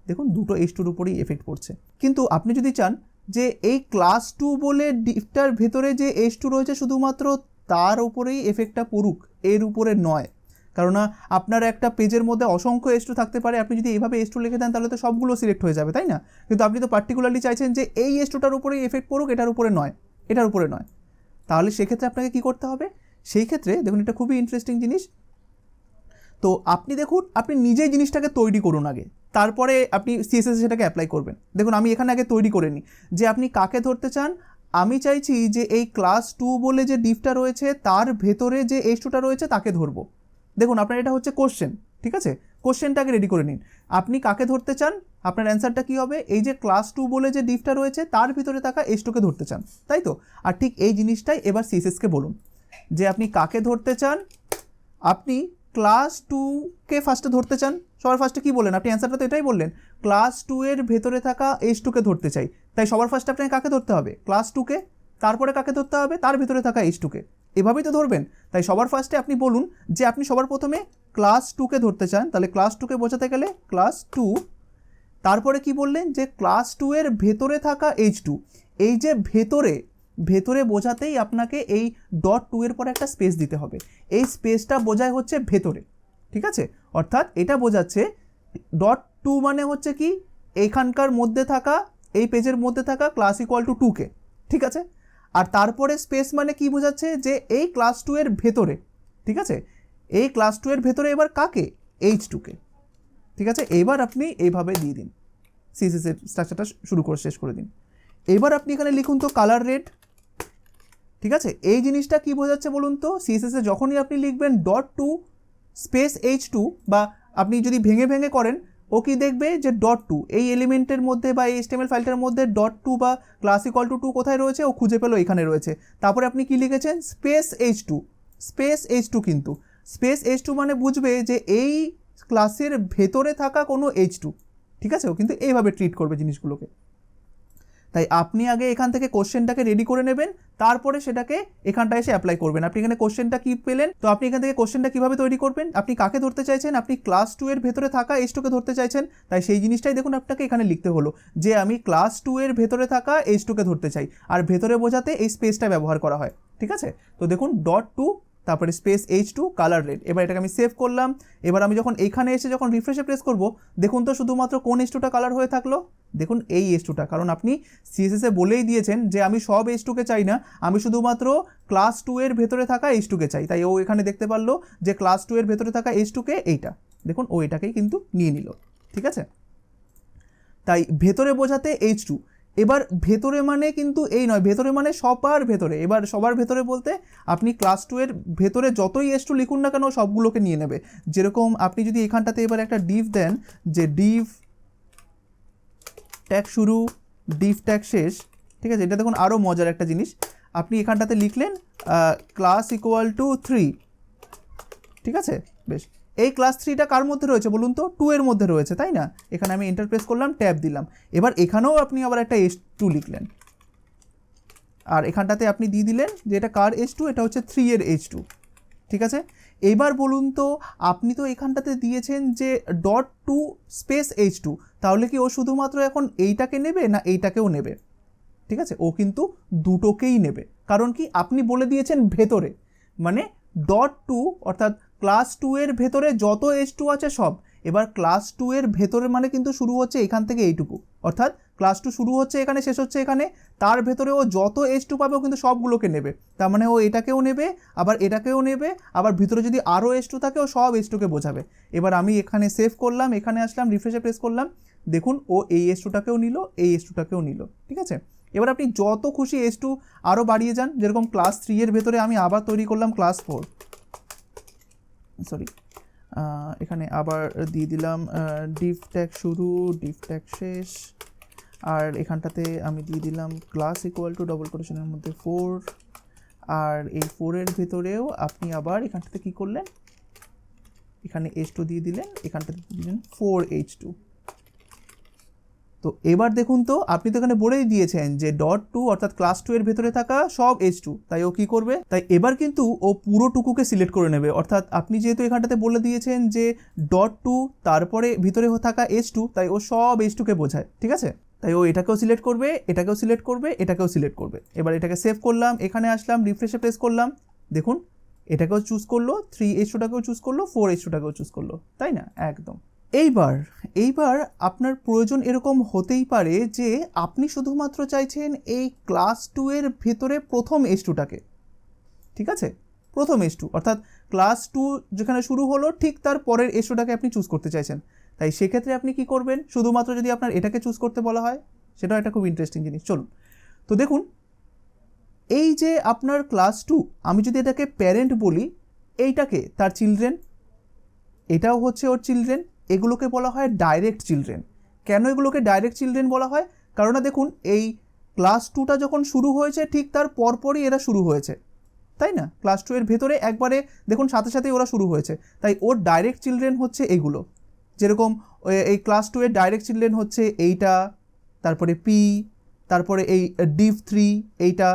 দেখুন দুটো H2-র উপরেই এফেক্ট পড়ছে। কিন্তু আপনি যদি চান যে এই ক্লাস 2 বলে ডিভটার ভেতরে যে H2 রয়েছে শুধুমাত্র তার উপরেই এফেক্টটা পড়ুক, এর উপরে নয়, কারণ আপনার একটা পেজের মধ্যে অসংখ্য H2 থাকতে পারে, আপনি যদি এইভাবে H2 লিখে দেন তাহলে তো সবগুলো সিলেক্ট হয়ে যাবে, তাই না। কিন্তু আপনি তো পার্টিকুলারলি চাইছেন যে এই H2টার উপরেই এফেক্ট পড়ুক, এটার উপরে নয়, এটার উপরে নয়। তাহলে সেক্ষেত্রে আপনাকে কি করতে হবে, সেই ক্ষেত্রে দেখুন এটা খুবই ইন্টারেস্টিং জিনিস। তো আপনি দেখুন আপনি নিজেই জিনিসটাকে তৈরি করুন আগে, তারপরে আপনি সিএসএস সেটাকে অ্যাপ্লাই করবেন। দেখুন আমি এখানে আগে তৈরি করে নিই যে আপনি কাকে ধরতে চান। আমি চাইছি যে এই ক্লাস 2 বলে যে ডিভটা রয়েছে তার ভেতরে যে H2টা রয়েছে তাকে ধরবো। দেখুন আপনার এটা হচ্ছে কোশ্চেন, ঠিক আছে, কোশ্চেনটাকে রেডি করে নিন। আপনি কাকে ধরতে চান, আপনার অ্যান্সারটা কী হবে, এই যে ক্লাস 2 বলে যে ডিভটা রয়েছে তার ভিতরে থাকা H2কে ধরতে চান, তাই তো। আর ঠিক এই জিনিসটাই এবার সিএসএসকে বলুন যে আপনি কাকে ধরতে চান। আপনি ক্লাস 2কে ফার্স্টে ধরতে চান, সবার ফার্স্টে কী বললেন আপনি, অ্যান্সারটা তো এটাই বললেন, ক্লাস 2 এর ভেতরে থাকা H2কে ধরতে চাই, তাই সবার ফার্স্টে আপনাকে কাকে ধরতে হবে, ক্লাস 2কে, তারপরে কাকে ধরতে হবে, তার ভিতরে থাকা H2কে, এভাবেই তো ধরবেন। তাই সবার ফার্স্টে আপনি বলুন যে আপনি সবার প্রথমে ক্লাস 2কে ধরতে চান, তাহলে ক্লাস 2কে বোঝাতে গেলে ক্লাস 2, তারপরে কি বললেন যে ক্লাস 2 এর ভেতরে থাকা H2, এই যে ভেতরে ভেতরে বোঝাতেই আপনাকে এই .2 এর পরে একটা স্পেস দিতে হবে, এই স্পেসটা বোঝায় হচ্ছে ভেতরে, ঠিক আছে। অর্থাৎ এটা বোঝাচ্ছে .2 মানে হচ্ছে কি এইখানকার মধ্যে থাকা, এই পেজের মধ্যে থাকা ক্লাস ইকুয়াল টু 2কে, ঠিক আছে। আর তারপরে স্পেস মানে কি বোঝাচ্ছে যে এই ক্লাস 2 এর ভেতরে, ঠিক আছে, এই ক্লাস 2 এর ভেতরে এবার কাকে, H2কে, ঠিক আছে। এবার আপনি এইভাবে দিয়ে দিন, সিএসএস এর স্ট্রাকচারটা শুরু করে শেষ করে দিন। এবার আপনি এখানে লিখুন তো কালার রেড, ঠিক আছে। এই জিনিসটা কি বোঝাচ্ছে বলুন তো, সিএসএসে যখনই আপনি লিখবেন .2 স্পেস H2, বা আপনি যদি ভেঙে ভেঙে করেন ও কি দেখবে যে .2 এই এলিমেন্টের মধ্যে বা এই HTML ফাইলটার মধ্যে .2 বা ক্লাস ইকুয়াল টু 2 কোথায় রয়েছে ও খুঁজে পেলো এখানে রয়েছে, তারপরে আপনি কি লিখেছেন স্পেস H2, স্পেস H2, কিন্তু স্পেস H2 মানে বুঝবে যে এই ক্লাসের ভেতরে থাকা কোনো H2, ঠিক আছে। ও কিন্তু এইভাবে ট্রিট করবে জিনিসগুলোকে। তাই আপনি আগে এখান থেকে কোশ্চেনটাকে রেডি করে নেবেন, তারপরে সেটাকে এখানটা এসে অ্যাপ্লাই করবেন। আপনি এখানে কোশ্চেনটা কি পেলেন, তো আপনি এখান থেকে কোশ্চেনটা কিভাবে তৈরি করবেন, আপনি কাকে ধরতে চাইছেন, আপনি ক্লাস 2 এর ভেতরে থাকা H2 কে ধরতে চাইছেন, তাই সেই জিনিসটাই দেখুন আপনাকে এখানে লিখতে হলো যে আমি ক্লাস 2 এর ভেতরে থাকা H2 কে ধরতে চাই, আর ভেতরে বোঝাতে এই স্পেসটা ব্যবহার করা হয়। ঠিক আছে, তো দেখুন .2 তারপরে স্পেস H2 কালার রেড। এবার এটাকে আমি সেভ করলাম। এবার আমি যখন এইখানে এসে যখন রিফ্রেশে প্রেস করব, দেখুন তো শুধুমাত্র কোন H2টা কালার হয়ে থাকলো, দেখুন এই H2টা, কারণ আপনি সিএসএসে বলেই দিয়েছেন যে আমি সব H2 কে চাই না, আমি শুধুমাত্র ক্লাস 2 এর ভেতরে থাকা H2 কে চাই। তাই ও এখানে দেখতে পারলো যে ক্লাস 2 এর ভেতরে থাকা H2 কে এইটা, দেখুন ও এটাকেই কিন্তু নিয়ে নিল। ঠিক আছে, তাই ভেতরে বোঝাতে H2। এবার ভেতরে মানে কিন্তু এই নয়, ভেতরে মানে সবার ভেতরে। এবার সবার ভেতরে বলতে আপনি ক্লাস 2 এর ভেতরে যতই H2 লিখুন না কেন সবগুলোকে নিয়ে নেবে। যেরকম আপনি যদি এখানটাতে এবার একটা ডিভ দেন, যে ডিভ ট্যাগ শুরু ডিভ ট্যাগ শেষ। ঠিক আছে, এটা দেখুন আরও মজার একটা জিনিস, আপনি এখানটাতে লিখলেন ক্লাস ইকুয়াল টু 3। ঠিক আছে, বেশ, এই ক্লাস 3টা কার মধ্যে রয়েছে বলুন তো, 2 এর মধ্যে রয়েছে, তাই না? এখানে আমি এন্টার প্রেস করলাম, ট্যাব দিলাম। এবার এখানেও আপনি আবার একটা H2 লিখলেন, আর এখানটাতে আপনি দিয়ে দিলেন যে এটা কার H2, এটা হচ্ছে 3 এর H2। ঠিক আছে, এবার বলুন তো আপনি তো এখানটাতে দিয়েছেন যে .2 স্পেস H2, তাহলে কি ও শুধুমাত্র এখন এইটাকে নেবে না এইটাকেও নেবে? ঠিক আছে, ও কিন্তু দুটোকেই নেবে, কারণ কি আপনি বলে দিয়েছেন ভেতরে, মানে .2 অর্থাৎ ক্লাস 2 এর ভেতরে যত H2 আছে সব। এবার ক্লাস 2 এর ভেতরে মানে কিন্তু শুরু হচ্ছে এখান থেকে এইটুকু, অর্থাৎ ক্লাস 2 শুরু হচ্ছে এখানে, শেষ হচ্ছে এখানে, তার ভেতরে ও যত H2 পাবে ও কিন্তু সবগুলোকে নেবে। তার মানে ও এটাকেও নেবে, আবার এটাকেও নেবে, আবার ভিতরে যদি আরও H2 থাকে ও সব H2 কে বোঝাবে। এবার আমি এখানে সেভ করলাম, এখানে আসলাম, রিফ্রেশে প্রেস করলাম, দেখুন ও এই H2টাকেও নিল, এই H2টাকেও নিল। ঠিক আছে, এবার আপনি যত খুশি H2 আরও বাড়িয়ে যান। যেরকম ক্লাস 3 এর ভেতরে আমি আবার তৈরি করলাম ক্লাস 4, সরি, এখানে আবার দিয়ে দিলাম ডিভ ট্যাগ শুরু ডিভ ট্যাগ শেষ, আর এখানটাতে আমি দিয়ে দিলাম ক্লাস ইকুয়াল টু ডবল কোটেশনের মধ্যে 4, আর এই 4 এর ভেতরেও আপনি আবার এখানটাতে কী করলেন, এখানে H2 দিয়ে দিলেন, এখানটাতে দিয়ে দিলেন 4H2। তো এবার দেখুন তো আপনি তো এখানে বলেই দিয়েছেন যে .2 অর্থাৎ ক্লাস 2 এর ভেতরে থাকা সব H2, তাই ও কি করবে, তাই এবার কিন্তু ও পুরোটুকুকে সিলেক্ট করে নেবে। অর্থাৎ আপনি যেহেতু এখানটাতে বলে দিয়েছেন যে .2 তারপরে ভিতরে থাকা H2, তাই ও সব H2 কে বোঝায়। ঠিক আছে, তাই ও এটাকেও সিলেক্ট করবে, এটাকেও সিলেক্ট করবে, এটাকেও সিলেক্ট করবে। এবার এটাকে সেভ করলাম, এখানে আসলাম, রিফ্রেশে প্রেস করলাম, দেখুন এটাকেও চুজ করলো, 3H2টাকেও চুজ করলো, 4H2টাকেও চুজ করলো, তাই না? একদম। এইবার আপনার প্রয়োজন এরকম হতেই পারে যে আপনি শুধুমাত্র চাইছেন এই ক্লাস 2 এর ভেতরে প্রথম H2টাকে। ঠিক আছে, প্রথম H2 অর্থাৎ ক্লাস 2 যেখানে শুরু হলো ঠিক তার পরের H2টাকে আপনি চুজ করতে চাইছেন। তাই সেক্ষেত্রে আপনি কি করবেন, শুধুমাত্র যদি আপনার এটাকে চুজ করতে বলা হয়, সেটাও একটা খুব ইন্টারেস্টিং জিনিস। চলুন তো দেখুন, এই যে আপনার ক্লাস 2, আমি যদি এটাকে প্যারেন্ট বলি, এইটাকে তার চিলড্রেন, এটাও হচ্ছে ওর চিলড্রেন, এগুলোকে বলা হয় ডাইরেক্ট চিলড্রেন। কেন এগুলোকে ডাইরেক্ট চিলড্রেন বলা হয়? কারণ দেখুন এই ক্লাস 2টা যখন শুরু হয়েছে ঠিক তার পরপরই এরা শুরু হয়েছে, তাই না? ক্লাস 2 এর ভেতরে একবারে দেখুন সাথে সাথেই ওরা শুরু হয়েছে, তাই ওর ডাইরেক্ট চিলড্রেন হচ্ছে এইগুলো। যেরকম এই ক্লাস 2 এর ডাইরেক্ট চিলড্রেন হচ্ছে এইটা, তারপরে পি, তারপরে এই ডিভ 3 এইটা।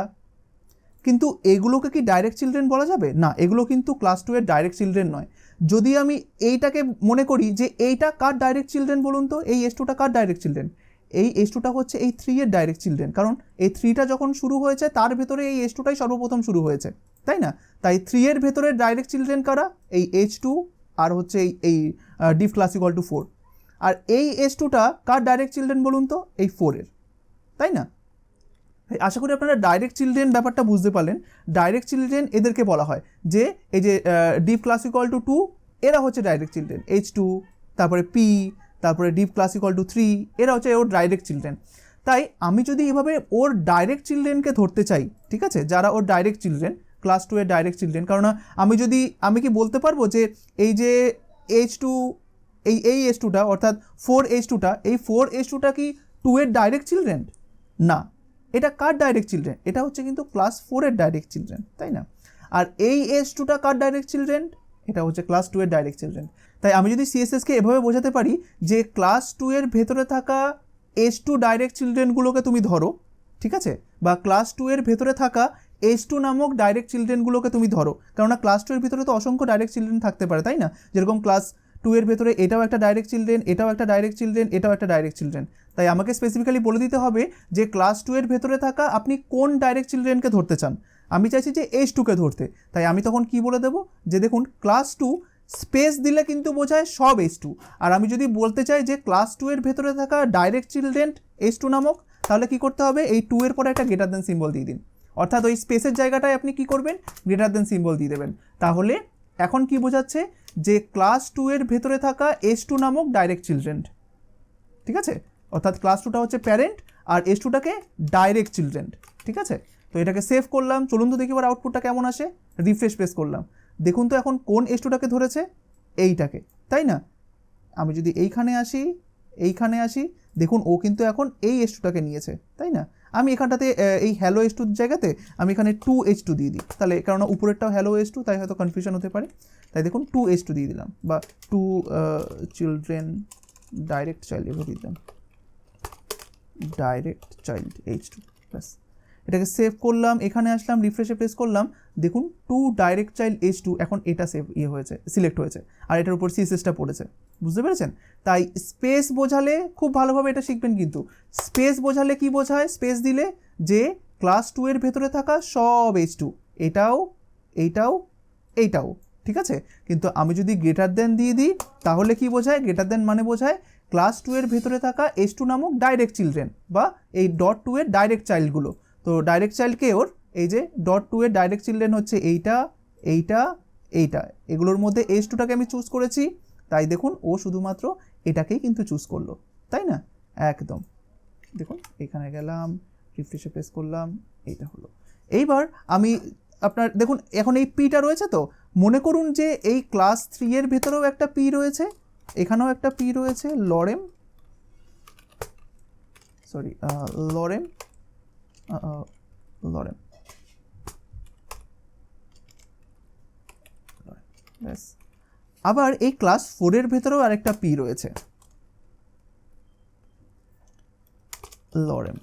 কিন্তু এগুলোকে কি ডাইরেক্ট চিলড্রেন বলা যাবে না? এগুলো কিন্তু ক্লাস 2 এর ডাইরেক্ট চিলড্রেন নয়। যদি আমি এইটাকে মনে করি যে এইটা কার ডাইরেক্ট চিলড্রেন বলুন তো, এই H2টা কার ডাইরেক্ট চিলড্রেন? এই H2টা হচ্ছে এই 3 এর ডাইরেক্ট চিলড্রেন, কারণ এই 3টা যখন শুরু হয়েছে তার ভেতরে এই H2টাই সর্বপ্রথম শুরু হয়েছে, তাই না? তাই 3 এর ভেতরে ডাইরেক্ট চিলড্রেন কারা? এই H2 আর হচ্ছে এই ডিভ ক্লাস ইকুয়াল টু 4। আর এই H2টা কার ডাইরেক্ট চিলড্রেন বলুন তো? এই 4 এর, তাই না? আশা করি আপনারা ডাইরেক্ট চিলড্রেন ব্যাপারটা বুঝতে পারলেন। ডাইরেক্ট চিলড্রেন এদেরকে বলা হয় যে এই যে ডিভ ক্লাস ইকুয়াল টু 2, এরা হচ্ছে ডাইরেক্ট চিলড্রেন। H2, তারপরে P, তারপরে ডিভ ক্লাস ইকুয়াল টু 3, এরা হচ্ছে ওর ডাইরেক্ট চিলড্রেন। তাই আমি যদি এভাবে ওর ডাইরেক্ট চিলড্রেনকে ধরতে চাই, ঠিক আছে, যারা ওর ডাইরেক্ট চিলড্রেন, ক্লাস 2 এর ডাইরেক্ট চিলড্রেন, কারণ আমি কি বলতে পারবো যে এই যে H2, এই H2টা অর্থাৎ 4H2টা, এই 4H2টা কি 2 এর ডাইরেক্ট চিলড্রেন? না, এটা কার ডাইরেক্ট চিলড্রেন? এটা হচ্ছে কিন্তু ক্লাস 4 এর ডাইরেক্ট চিলড্রেন, তাই না? আর এই H2টা কার ডাইরেক্ট চিলড্রেন? এটা হচ্ছে ক্লাস 2 এর ডাইরেক্ট চিলড্রেন। তাই আমি যদি সিএসএসকে এভাবে বোঝাতে পারি যে ক্লাস 2 এর ভেতরে থাকা H2 ডাইরেক্ট চিলড্রেনগুলোকে তুমি ধরো, ঠিক আছে, বা ক্লাস 2 এর ভেতরে থাকা H2 নামক ডাইরেক্ট চিলড্রেনগুলোকে তুমি ধরো, কেননা ক্লাস 2 এর ভিতরে তো অসংখ্য ডাইরেক্ট চিলড্রেন থাকতে পারে, তাই না? যেরকম ক্লাস 2 এর ভেতরে এটাও একটা ডাইরেক্ট চিলড্রেন, এটাও একটা ডাইরেক্ট চিলড্রেন, এটাও একটা ডাইরেক্ট চিলড্রেন। তাই আমাকে স্পেসিফিক্যালি বলে দিতে হবে যে ক্লাস 2 এর ভেতরে থাকা আপনি কোন ডাইরেক্ট চিলড্রেনকে ধরতে চান। আমি চাইছি যে H2কে ধরতে, তাই আমি তখন কি বলে দেবো যে দেখুন ক্লাস 2 স্পেস দিলে কিন্তু বোঝায় সব H2, আর আমি যদি বলতে চাই যে ক্লাস 2 এর ভেতরে থাকা ডাইরেক্ট চিলড্রেন H2 নামক, তাহলে কি করতে হবে, এই 2 এর পরে একটা গ্রেটার দেন সিম্বল দিয়ে দিন, অর্থাৎ ওই স্পেসের জায়গাটায় আপনি কি করবেন, গ্রেটার দেন সিম্বল দিয়ে দেবেন। তাহলে এখন কি বোঝাচ্ছে যে ক্লাস 2 এর ভেতরে থাকা H2 নামক ডাইরেক্ট চিলড্রেন, ঠিক আছে, অর্থাৎ ক্লাস 2টা হচ্ছে প্যারেন্ট আর H2টাকে ডাইরেক্ট চিলড্রেন, ঠিক আছে। তো এটাকে সেভ করলাম, চলুন তো দেখি এবার আউটপুটটা কেমন আসে। রিফ্রেশ প্রেস করলাম, দেখুন তো এখন কোন H2টাকে ধরেছে, এইটাকে, তাই না? আমি যদি এইখানে আসি দেখুন ও কিন্তু এখন এই H2টাকে নিয়েছে, তাই না? আমি এখানটাতে এই হ্যালো H2 জায়গাতে আমি এখানে 2H2 দিয়ে দিই, তাহলে কারণ উপরেরটাও হ্যালো H2, তাই হয়তো কনফিউশন হতে পারে, তাই দেখুন 2H2 দিয়ে দিলাম, বা 2 চিলড্রেন ডাইরেক্ট চাইল্ড এভাবে দিয়ে দিলাম, ডাইরেক্ট চাইল্ড H2 প্লাস। এটাকে সেভ করলাম, এখানে আসলাম, রিফ্রেশে প্রেস করলাম, দেখুন 2 ডাইরেক্ট চাইল্ড H2, এখন এটা হয়েছে, সিলেক্ট হয়েছে, আর এটার উপর সিএসএসটা পড়েছে, বুঝতে পেরেছেন? তাই স্পেস বোঝালে খুব ভালোভাবে এটা শিখবেন, কিন্তু স্পেস বোঝালে কি বোঝায়, স্পেস দিলে যে ক্লাস 2 এর ভেতরে থাকা সব H2, এইটাও এইটাও এইটাও, ঠিক আছে। কিন্তু আমি যদি গ্রেটার দেন দিয়ে দিই তাহলে কি বোঝায়, গ্রেটার দেন মানে বোঝায় ক্লাস 2 এর ভেতরে থাকা H2 নামক ডাইরেক্ট চিলড্রেন, বা এই ডট 2 এর ডাইরেক্ট চাইল্ডগুলো। তো ডাইরেক্ট চাইল্ডকে ওর এই যে ডট 2 এর ডাইরেক্ট চিলড্রেন হচ্ছে এইটা এইটা এইটা, এগুলোর মধ্যে H2টাকে আমি চুজ করেছি, তাই দেখুন ও শুধুমাত্র এটাকেই কিন্তু চুজ করলো, তাই না? একদম, দেখুন এখানে গেলাম, রিফ্রেশে প্রেস করলাম, এইটা হলো। এইবার আমি আপনার দেখুন এখন এই পিটা রয়েছে, তো মনে করুন যে এই ক্লাস 3 এর ভেতরেও একটা পি রয়েছে, এখানেও একটা পি রয়েছে, লরেম ব্যাস। আবার এই ক্লাস 4 এর ভেতরেও আরেকটা পি রয়েছে, লরেম,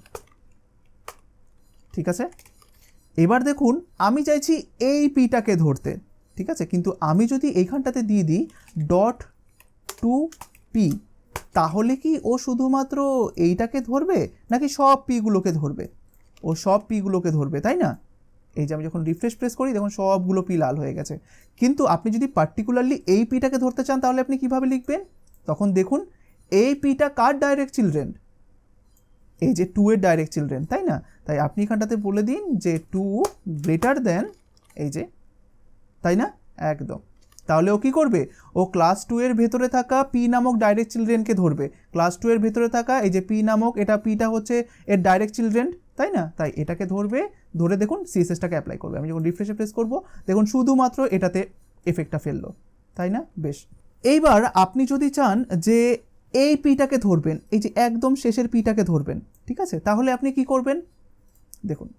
ঠিক আছে। এবার দেখুন আমি চাইছি এই পিটাকে ধরতে, ঠিক আছে, কিন্তু আমি যদি এইখানটাতে দিয়ে দিই ডট 2p, তাহলে কি ও শুধুমাত্র এইটাকে ধরবে নাকি সব পিগুলোকে ধরবে? ও সব পিগুলোকে ধরবে, তাই না? এই যে আমি যখন রিফ্রেশ প্রেস করি দেখুন সবগুলো পি লাল হয়ে গেছে। কিন্তু আপনি যদি পার্টিকুলারলি এই পিটাকে ধরতে চান তাহলে আপনি কিভাবে লিখবেন? তখন দেখুন এই পিটা কার ডাইরেক্ট চিলড্রেন, এই যে 2 এর ডাইরেক্ট চিলড্রেন, তাই না? তাই আপনি এখানটাতে বলে দিন যে 2 গ্রেটার দেন এই যে, তাই না? একদম। তাহলে ও কী করবে, ও ক্লাস 2 এর ভেতরে থাকা পি নামক ডাইরেক্ট চিলড্রেনকে ধরবে। ক্লাস 2 এর ভেতরে থাকা এই যে পি নামক, এটা পিটা হচ্ছে এর ডাইরেক্ট চিলড্রেন, তাই না? তাই এটাকে ধরবে, ধরে দেখুন সিএসএসটাকে অ্যাপ্লাই করবে। আমি যখন রিফ্রেশে প্রেস করব দেখুন শুধুমাত্র এটাতে এফেক্টটা ফেললো, তাই না? বেশ। এইবার আপনি যদি চান যে এই পিটাকে ধরবেন, এই যে একদম শেষের পিটাকে ধরবেন, ঠিক আছে, তাহলে আপনি কি করবেন দেখুন,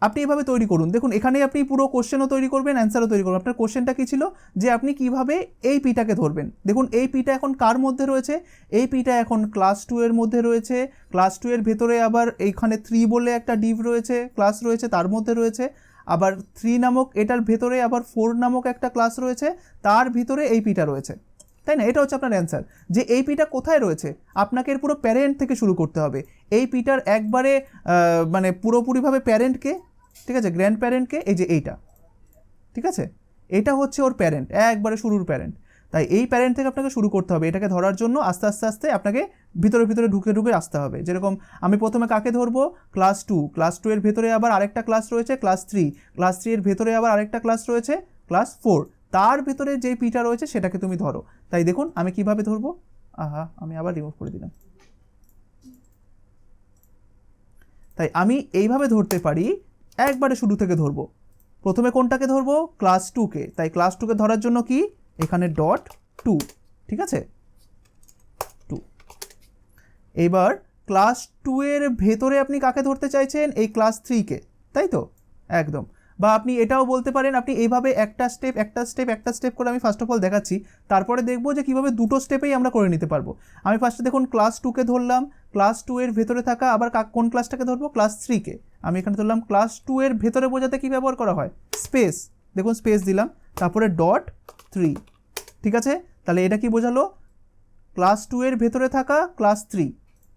আপনি এভাবে তৈরি করুন। দেখুন এখানে আপনি পুরো কোশ্চেনও তৈরি করবেন, অ্যান্সারও তৈরি করবেন। আপনার কোশ্চেনটা কী ছিল যে আপনি কিভাবে এই পিটাকে ধরবেন। দেখুন এই পিটা এখন কার মধ্যে রয়েছে, এই পিটা এখন ক্লাস 2 এর মধ্যে রয়েছে। ক্লাস 2 এর ভেতরে আবার এইখানে 3 বলে একটা ডিভ রয়েছে, ক্লাস রয়েছে, তার মধ্যে রয়েছে। আবার 3 নামক এটার ভেতরে আবার 4 নামক একটা ক্লাস রয়েছে, তার ভিতরে এই পিটা রয়েছে, তাই না? এটা হচ্ছে আপনার অ্যান্সার, যে এই পিটা কোথায় রয়েছে। আপনাকে এর পুরো প্যারেন্ট থেকে শুরু করতে হবে। এই পিটার একবারে মানে পুরোপুরিভাবে প্যারেন্টকে, ঠিক আছে, গ্র্যান্ড প্যারেন্টকে, এই যে এইটা, ঠিক আছে, এটা হচ্ছে ওর প্যারেন্ট, একবারে শুরুর প্যারেন্ট। তাই এই প্যারেন্ট থেকে আপনাকে শুরু করতে হবে। এটাকে ধরার জন্য আস্তে আস্তে আস্তে আপনাকে ভিতরে ভিতরে ঢুকে ঢুকে আসতে হবে। যেরকম আমি প্রথমে কাকে ধরবো, ক্লাস 2, ক্লাস 2 এর ভেতরে আবার আরেকটা ক্লাস রয়েছে ক্লাস 3, ক্লাস 3 এর ভেতরে আবার আরেকটা ক্লাস রয়েছে ক্লাস 4, তার ভেতরে যেই পিটা রয়েছে সেটাকে তুমি ধরো। তাই দেখুন আমি কিভাবে ধরবো, আমি আবার রিমুভ করে দিলাম। তাই আমি এইভাবে ধরতে পারি, একবারে শুরু থেকে ধরবো। প্রথমে কোনটাকে ধরবো, ক্লাস 2কে। তাই ক্লাস 2কে ধরার জন্য কি, এখানে ডট 2, ঠিক আছে, 2। এবার ক্লাস 2 এর ভেতরে আপনি কাকে ধরতে চাইছেন, এই ক্লাস 3কে, তাই তো? একদম। বা আপনি এটাও বলতে পারেন, আপনি এইভাবে একটা স্টেপ করে আমি ফার্স্ট অফ অল দেখাচ্ছি, তারপরে দেখবো যে কীভাবে দুটো স্টেপেই আমরা করে নিতে পারবো। আমি ফার্স্টে দেখুন ক্লাস 2কে ধরলাম, ক্লাস 2 এর ভেতরে থাকা, আবার কোন ক্লাসটাকে ধরবো, ক্লাস 3কে। আমি এখানে ধরলাম ক্লাস 2 এর ভেতরে বোঝাতে কী ব্যবহার করা হয়, স্পেস। দেখুন স্পেস দিলাম, তারপরে ডট 3, ঠিক আছে। তাহলে এটা কি বোঝালো, ক্লাস 2 এর ভেতরে থাকা ক্লাস 3,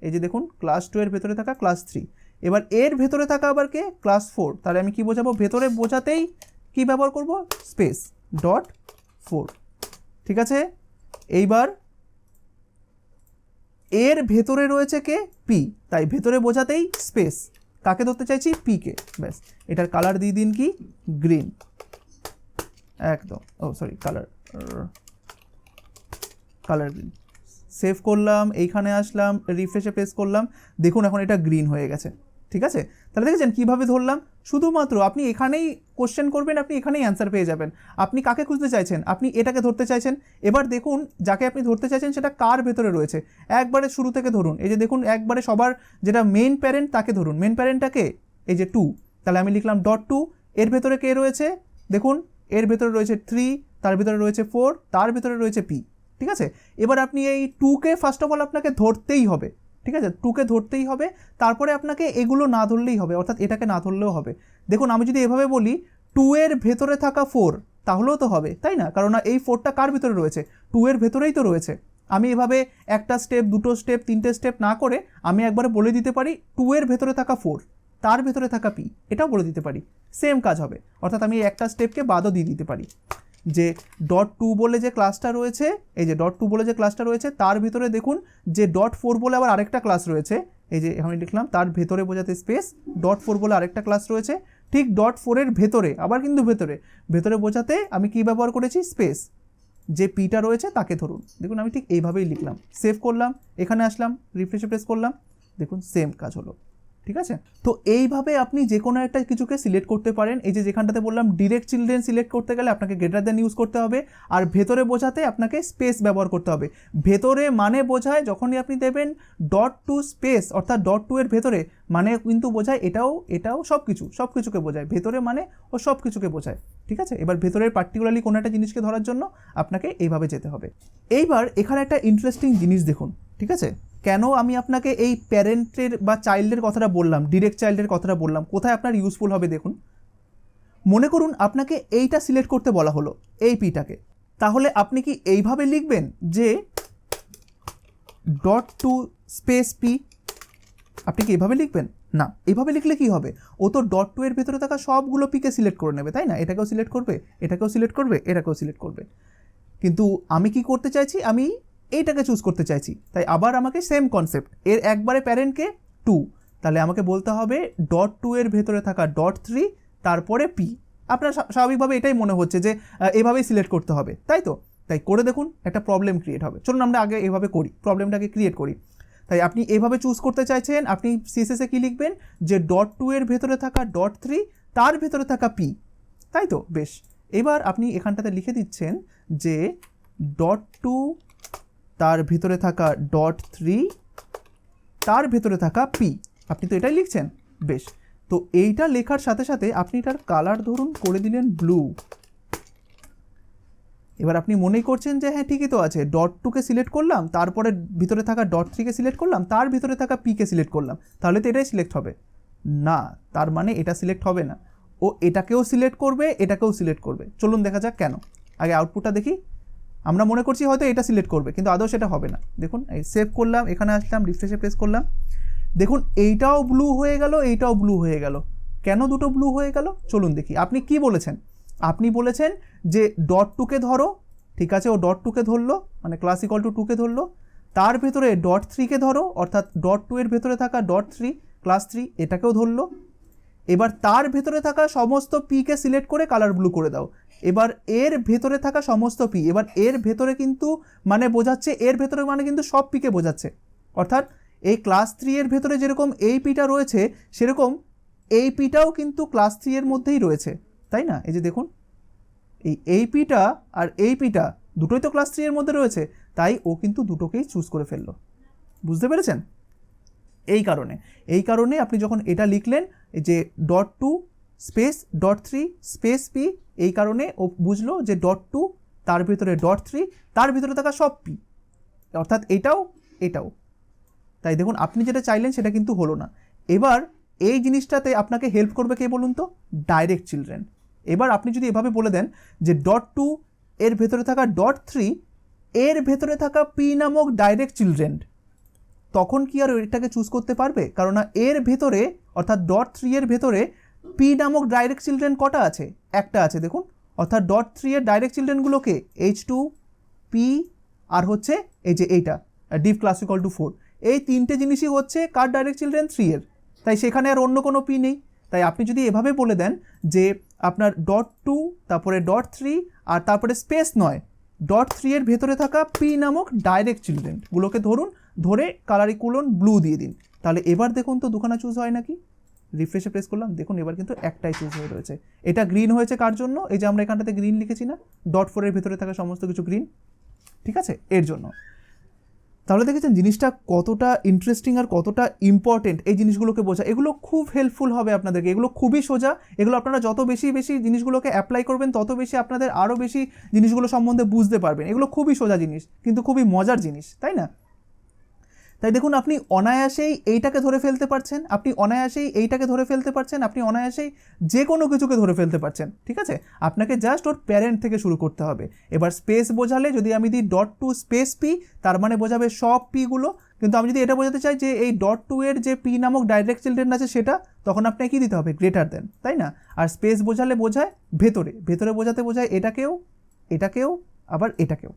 এই যে দেখুন ক্লাস 2 এর ভেতরে থাকা ক্লাস 3। এবার এর ভেতরে থাকা আবার কে, ক্লাস 4। তাহলে আমি কি বোঝাবো, ভেতরে বোঝাতেই কি ব্যবহার করব, স্পেস ডট 4, ঠিক আছে। এইবার এর ভেতরে রয়েছে কে, পি, তাই ভেতরে বোঝাতেই স্পেস, কাকে ধরতে চাইছি, পি কে। ব্যাস, এটার কালার দিয়ে দিন কি, গ্রিন, একদম, ও সরি কালার গ্রিন। সেভ করলাম, এইখানে আসলাম, রিফ্রেশে প্রেস করলাম, দেখুন এখন এটা গ্রিন হয়ে গেছে, ঠিক আছে। তাহলে দেখেছেন কীভাবে ধরলাম, শুধুমাত্র আপনি এখানেই কোশ্চেন করবেন, আপনি এখানেই অ্যান্সার পেয়ে যাবেন। আপনি কাকে খুঁজতে চাইছেন, আপনি এটাকে ধরতে চাইছেন, এবার দেখুন যাকে আপনি ধরতে চাইছেন সেটা কার ভেতরে রয়েছে, একবারে শুরু থেকে ধরুন। এই যে দেখুন একবারে সবার যেটা মেন প্যারেন্ট তাকে ধরুন, মেন প্যারেন্টটাকে এই যে 2, তাহলে আমি লিখলাম ডট 2, এর ভেতরে কে রয়েছে, দেখুন এর ভেতরে রয়েছে 3, তার ভেতরে রয়েছে 4, তার ভেতরে রয়েছে পি, ঠিক আছে। এবার আপনি এই 2কে ফার্স্ট অফ অল আপনাকে ধরতেই হবে, ঠিক আছে, 2কে ধরতেই হবে, তারপরে আপনাকে এগুলো না ধরলেই হবে, অর্থাৎ এটাকে না ধরলেও হবে। দেখুন আমি যদি এভাবে বলি 2 এর ভেতরে থাকা 4, তাহলেও তো হবে, তাই না, কারণ এই 4টা কার ভিতরে রয়েছে, 2 এর ভেতরেই তো রয়েছে। আমি এভাবে একটা স্টেপ, দুটো স্টেপ, তিনটে স্টেপ না করে আমি একবারে বলে দিতে পারি 2 এর ভেতরে থাকা 4, তার ভেতরে থাকা পি, এটাও বলে দিতে পারি, সেম কাজ হবে। অর্থাৎ আমি একটা স্টেপকে বাদও দিয়ে দিতে পারি, যে ডট 2 বলে যে ক্লাসটা রয়েছে, এই যে ডট 2 বলে যে ক্লাসটা রয়েছে তার ভিতরে দেখুন যে ডট 4 বলে আবার আরেকটা ক্লাস রয়েছে, এই যে আমি লিখলাম তার ভেতরে বোঝাতে স্পেস ডট 4 বলে আরেকটা ক্লাস রয়েছে, ঠিক ডট 4 এর ভেতরে আবার কিন্তু ভেতরে বোঝাতে আমি কি ব্যবহার করেছি, স্পেস, যে পিটা রয়েছে তাকে ধরুন। দেখুন আমি ঠিক এইভাবেই লিখলাম, সেভ করলাম, এখানে আসলাম, রিফ্রেশে প্রেস করলাম, দেখুন সেম কাজ হলো, ঠিক আছে। তো এইভাবে আপনি যে কোনো একটা কিছুকে সিলেক্ট করতে পারেন। এই যে যেখানটাতে বললাম ডিরেক্ট চিলড্রেন সিলেক্ট করতে গেলে আপনাকে গ্রেটার দ্যান ইউজ করতে হবে, আর ভেতরে বোঝাতে আপনাকে স্পেস ব্যবহার করতে হবে। ভেতরে মানে বোঝায় যখনই আপনি দেবেন ডট 2 স্পেস, অর্থাৎ ডট 2 এর ভেতরে, মানে কিন্তু বোঝায় এটাও সব কিছুকে বোঝায়, ভেতরে মানে ও সব কিছুকে বোঝায়, ঠিক আছে। এবার ভেতরের পার্টিকুলারলি কোনো একটা জিনিসকে ধরার জন্য আপনাকে এইভাবে যেতে হবে। এইবার এখানে একটা ইন্টারেস্টিং জিনিস দেখুন, ঠিক আছে, কেন আমি আপনাকে এই প্যারেন্টের বা চাইল্ডের কথাটা বললাম, ডিরেক্ট চাইল্ডের কথাটা বললাম, কোথায় আপনার ইউজফুল হবে দেখুন। মনে করুন আপনাকে এইটা সিলেক্ট করতে বলা হলো, এই পিটাকে, তাহলে আপনি কি এইভাবে লিখবেন যে ডট 2 স্পেস পি, আপনি কি এইভাবে লিখবেন না, এইভাবে লিখলে কি হবে, ও তো ডট 2 এর ভেতরে থাকা সবগুলো পিকে সিলেক্ট করে নেবে, তাই না, এটাকেও সিলেক্ট করবে, এটাকেও সিলেক্ট করবে, এটাকেও সিলেক্ট করবে। কিন্তু আমি কি করতে চাইছি, আমি এইটাকে চুজ করতে চাইছি, তাই আবার আমাকে সেম কনসেপ্ট, এর একবারে প্যারেন্টকে 2, তাহলে আমাকে বলতে হবে ডট 2 এর ভেতরে থাকা ডট 3, তারপরে পি। আপনার স্বাভাবিকভাবে এটাই মনে হচ্ছে যে এভাবেই সিলেক্ট করতে হবে, তাই তো, তাই করে দেখুন একটা প্রবলেম ক্রিয়েট হবে। চলুন আমরা আগে এভাবে করি, প্রবলেমটাকে ক্রিয়েট করি। তাই আপনি এভাবে চুজ করতে চাইছেন, আপনি সিএসএসে কি লিখবেন যে ডট 2 এর ভেতরে থাকা ডট 3, তার ভেতরে থাকা পি, তাই তো, বেশ। এবার আপনি এখানটাতে লিখে দিচ্ছেন যে ডট 2 তার ভিতরে থাকা ডট 3, তার ভেতরে থাকা পি, আপনি তো এটাই লিখছেন, বেশ। তো এইটা লেখার সাথে সাথে আপনি এটার কালার ধরুন করে দিলেন ব্লু। এবার আপনি মনেই করছেন যে হ্যাঁ ঠিকই তো আছে, ডট 2কে সিলেক্ট করলাম, তারপরে ভিতরে থাকা ডট 3কে সিলেক্ট করলাম, তার ভিতরে থাকা পিকে সিলেক্ট করলাম, তাহলে তো এটাই সিলেক্ট হবে না, তার মানে এটা সিলেক্ট হবে না, ও এটাকেও সিলেক্ট করবে, এটাকেও সিলেক্ট করবে। চলুন দেখা যাক কেন, আগে আউটপুটটা দেখি। আমরা মনে করছি হয়তো এটা সিলেক্ট করবে, কিন্তু আদৌ সেটা হবে না। দেখুন এই সেভ করলাম, এখানে আসলাম, রিফ্রেশে প্রেস করলাম, দেখুন এইটাও ব্লু হয়ে গেল, এইটাও ব্লু হয়ে গেল। কেন দুটো ব্লু হয়ে গেল চলুন দেখি। আপনি কি বলেছেন, আপনি বলেছেন যে ডট 2কে ধরো, ঠিক আছে, ও ডট 2কে ধরলো, মানে ক্লাস ইকুয়াল টু 2কে ধরলো, তার ভেতরে ডট 3কে ধরো, অর্থাৎ ডট 2 এর ভেতরে থাকা ডট 3 ক্লাস 3 এটাকেও ধরলো। এবার তার ভেতরে থাকা সমস্ত পিকে সিলেক্ট করে কালার ব্লু করে দাও। এবার এর ভেতরে থাকা সমস্ত পি, এবার এর ভেতরে কিন্তু মানে বোঝাচ্ছে, এর ভেতরে মানে কিন্তু সব পিকে বোঝাচ্ছে, অর্থাৎ এই ক্লাস 3 এর ভেতরে যেরকম এই পিটা রয়েছে সেরকম এই পিটাও কিন্তু ক্লাস 3 এর মধ্যেই রয়েছে, তাই না। এই যে দেখুন এই পিটা আর এই পিটা দুটোই তো ক্লাস 3 এর মধ্যে রয়েছে, তাই ও কিন্তু দুটোকেই চুজ করে ফেললো, বুঝতে পেরেছেন। এই কারণে আপনি যখন এটা লিখলেন যে dot 2 space dot 3 space P, এই কারণে ও বুঝলো যে ডট 2 তার ভিতরে ডট 3 তার ভিতরে থাকা সব পি, অর্থাৎ এটাও এটাও। তাই দেখুন আপনি যেটা চাইলেন সেটা কিন্তু হলো না। এবার এই জিনিসটাতে আপনাকে হেল্প করবে কে বলুন তো? Direct children. এবার আপনি যদি এভাবে বলে দেন যে ডট 2 এর ভেতরে থাকা ডট 3 এর ভেতরে থাকা পি নামক ডাইরেক্ট চিলড্রেন, তখন কি আর এটাকে চুজ করতে পারবে? কারণ এর ভেতরে অর্থাৎ ডট 3 এর ভেতরে পি নামক ডাইরেক্ট চিলড্রেন কটা আছে? একটা আছে দেখুন। অর্থাৎ ডট 3 এর ডাইরেক্ট চিলড্রেনগুলোকে H2 পি আর হচ্ছে এই যে এইটা div class equal to 4, এই তিনটে জিনিসই হচ্ছে কার ডাইরেক্ট চিলড্রেন? 3 এর। তাই সেখানে আর অন্য কোনো পি নেই। তাই আপনি যদি এভাবে বলে দেন যে আপনার ডট 2 তারপরে ডট 3 আর তারপরে স্পেস নয় ডট 3 এর ভেতরে থাকা পি নামক ডাইরেক্ট চিলড্রেনগুলোকে ধরে কালারিকুলন ব্লু দিয়ে দিন, তাহলে এবার দেখুন তো দুখানা চুজ হয় নাকি? রিফ্রেশে প্রেস করলাম, দেখুন এবার কিন্তু একটাই চুজ হয়ে রয়েছে। এটা গ্রিন হয়েছে কার জন্য? এই যে আমরা এখানটাতে গ্রিন লিখেছি না, ডট 4 এর ভেতরে থাকা সমস্ত কিছু গ্রিন, ঠিক আছে, এর জন্য। তাহলে দেখেছেন জিনিসটা কতটা ইন্টারেস্টিং আর কতটা ইম্পর্টেন্ট এই জিনিসগুলোকে বোঝা। এগুলো খুব হেল্পফুল হবে আপনাদেরকে, এগুলো খুবই সোজা। এগুলো আপনারা যত বেশি জিনিসগুলোকে অ্যাপ্লাই করবেন তত বেশি আপনাদের আরও বেশি জিনিসগুলো সম্বন্ধে বুঝতে পারবেন। এগুলো খুবই সোজা জিনিস কিন্তু খুবই মজার জিনিস, তাই না? তাই দেখুন আপনি অনায়াসেই এইটাকে ধরে ফেলতে পারছেন, আপনি অনায়াসেই এইটাকে ধরে ফেলতে পারছেন, আপনি অনায়াসেই যে কোনো কিছুকে ধরে ফেলতে পারছেন, ঠিক আছে? আপনাকে জাস্ট ওর প্যারেন্ট থেকে শুরু করতে হবে। এবার স্পেস বোঝালে যদি আমি দিই ডট 2 স্পেস পি, তার মানে বোঝাবে সব পিগুলো। কিন্তু আমি যদি এটা বোঝাতে চাই যে এই ডট 2 এর যে পি নামক ডাইরেক্ট চিলড্রেন আছে সেটা, তখন আপনাকে কী দিতে হবে? গ্রেটার দেন, তাই না? আর স্পেস বোঝালে বোঝায় ভেতরে বোঝাতে বোঝায় এটাকেও আবার এটাকেও।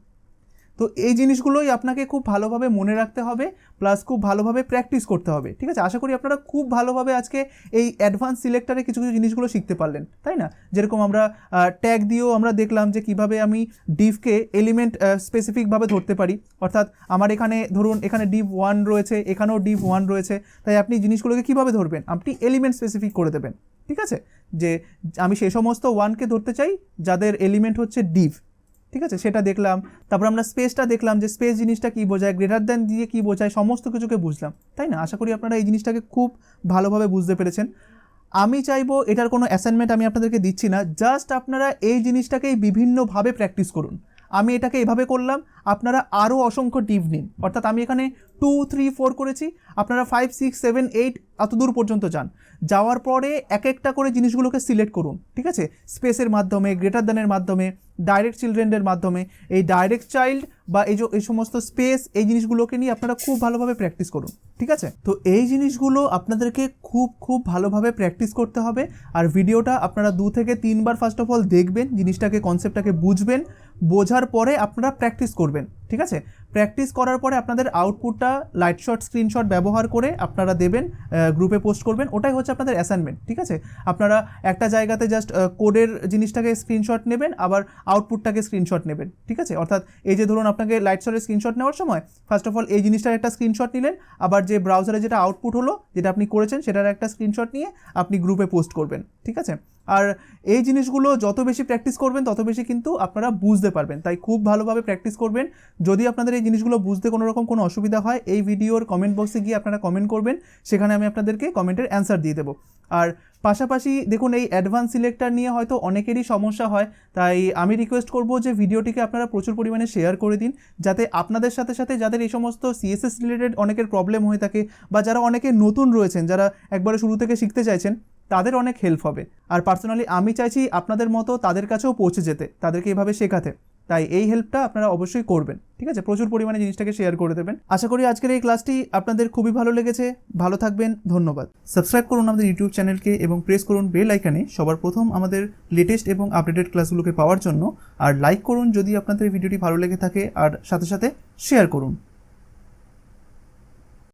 তো এই জিনিসগুলোই আপনাকে খুব ভালোভাবে মনে রাখতে হবে, প্লাস খুব ভালোভাবে প্র্যাকটিস করতে হবে, ঠিক আছে? আশা করি আপনারা খুব ভালোভাবে আজকে এই অ্যাডভান্স সিলেক্টারে কিছু জিনিসগুলো শিখতে পারলেন, তাই না? যেরকম আমরা ট্যাগ দিয়েও আমরা দেখলাম যে কিভাবে আমি ডিভকে এলিমেন্ট স্পেসিফিকভাবে ধরতে পারি। অর্থাৎ আমার এখানে ধরুন এখানে div 1 রয়েছে, এখানেও div 1 রয়েছে, তাই আপনি জিনিসগুলোকে কীভাবে ধরবেন? আপনি এলিমেন্ট স্পেসিফিক করে দেবেন, ঠিক আছে? যে আমি সেই সমস্ত 1কে ধরতে চাই যাদের এলিমেন্ট হচ্ছে div, ঠিক আছে? সেটা দেখলাম। তারপর আমরা স্পেসটা দেখলাম যে স্পেস জিনিসটা কী বোঝায়, গ্রেটার দ্যান দিয়ে কী বোঝায়, সমস্ত কিছুকে বুঝলাম, তাই না? আশা করি আপনারা এই জিনিসটাকে খুব ভালোভাবে বুঝতে পেরেছেন। আমি চাইবো এটার কোনো অ্যাসাইনমেন্ট আমি আপনাদেরকে দিচ্ছি না, জাস্ট আপনারা এই জিনিসটাকেই বিভিন্নভাবে প্র্যাকটিস করুন। আমি এটাকে এভাবে করলাম, আপনারা আরও অসংখ্য ডিভ নিন। অর্থাৎ আমি এখানে 2, 3, 4 করেছি, আপনারা 5, 6, 7, 8 এত দূর পর্যন্ত যান। যাওয়ার পরে এক একটা করে জিনিসগুলোকে সিলেক্ট করুন, ঠিক আছে? স্পেসের মাধ্যমে, গ্রেটার দ্যানের মাধ্যমে, ডাইরেক্ট চিলড্রেনের মাধ্যমে। এই ডাইরেক্ট চাইল্ড বা এই সমস্ত স্পেস এই জিনিসগুলোকে নিয়ে আপনারা খুব ভালোভাবে প্র্যাকটিস করুন, ঠিক আছে? তো এই জিনিসগুলো আপনাদেরকে খুব ভালোভাবে প্র্যাকটিস করতে হবে। আর ভিডিওটা আপনারা 2 থেকে 3 বার ফার্স্ট অফ অল দেখবেন, জিনিসটাকে কনসেপ্টটাকে বুঝবেন, বোঝার পরে আপনারা প্র্যাকটিস করবেন, ঠিক আছে? প্র্যাকটিস করার পরে আপনাদের আউটপুটটা লাইট শট স্ক্রিনশট ব্যবহার করে আপনারা দেবেন, গ্রুপে পোস্ট করবেন। ওটাই হচ্ছে আপনাদের অ্যাসাইনমেন্ট, ঠিক আছে? আপনারা একটা জায়গাতে জাস্ট কোডের জিনিসটাকে স্ক্রিনশট নেবেন, আবার আউটপুটটাকে স্ক্রিনশট নেবেন, ঠিক আছে? অর্থাৎ এই যে ধরুন আপনাকে লাইট শটের স্ক্রিনশট নেওয়ার সময় ফার্স্ট অফ অল এই জিনিসটার একটা স্ক্রিনশট নিলেন, আবার যে ব্রাউজারে যেটা আউটপুট হলো যেটা আপনি করেছেন সেটার একটা স্ক্রিনশট নিয়ে আপনি গ্রুপে পোস্ট করবেন, ঠিক আছে? আর এই জিনিসগুলো যত বেশি প্র্যাকটিস করবেন তত বেশি কিন্তু আপনারা বুঝতে পারবেন। তাই খুব ভালোভাবে প্র্যাকটিস করবেন। যদি আপনাদের এই জিনিসগুলো বুঝতে কোনো রকম কোনো অসুবিধা হয়, এই ভিডিওর কমেন্ট বক্সে গিয়ে আপনারা কমেন্ট করবেন, সেখানে আমি আপনাদেরকে কমেন্টের অ্যান্সার দিয়ে দেবো। আর পাশাপাশি দেখুন এই অ্যাডভান্স সিলেক্টর নিয়ে হয়তো অনেকেরই সমস্যা হয়, তাই আমি রিকোয়েস্ট করব যে ভিডিওটিকে আপনারা প্রচুর পরিমাণে শেয়ার করে দিন, যাতে আপনাদের সাথে সাথে যাদের এই সমস্ত সিএসএস রিলেটেড অনেকের প্রবলেম হয়ে থাকে বা যারা অনেকে নতুন রয়েছেন, যারা একবারে শুরু থেকে শিখতে চাইছেন, তাদের অনেক হেল্প হবে। আর পার্সোনালি আমি চাইছি আপনাদের মতো তাদের কাছেও পৌঁছে যেতে, তাদেরকে এইভাবে শেখাতে। তাই এই হেল্পটা আপনারা অবশ্যই করবেন, ঠিক আছে? প্রচুর পরিমাণে জিনিসটাকে শেয়ার করে দেবেন। আশা করি আজকের এই ক্লাসটি আপনাদের খুবই ভালো লেগেছে। ভালো থাকবেন, ধন্যবাদ। সাবস্ক্রাইব করুন আমাদের ইউটিউব চ্যানেলকে এবং প্রেস করুন বেল আইকনে সবার প্রথম আমাদের লেটেস্ট এবং আপডেটেড ক্লাসগুলোকে পাওয়ার জন্য। আর লাইক করুন যদি আপনাদের ভিডিওটি ভালো লেগে থাকে, আর সাথে সাথে শেয়ার করুন।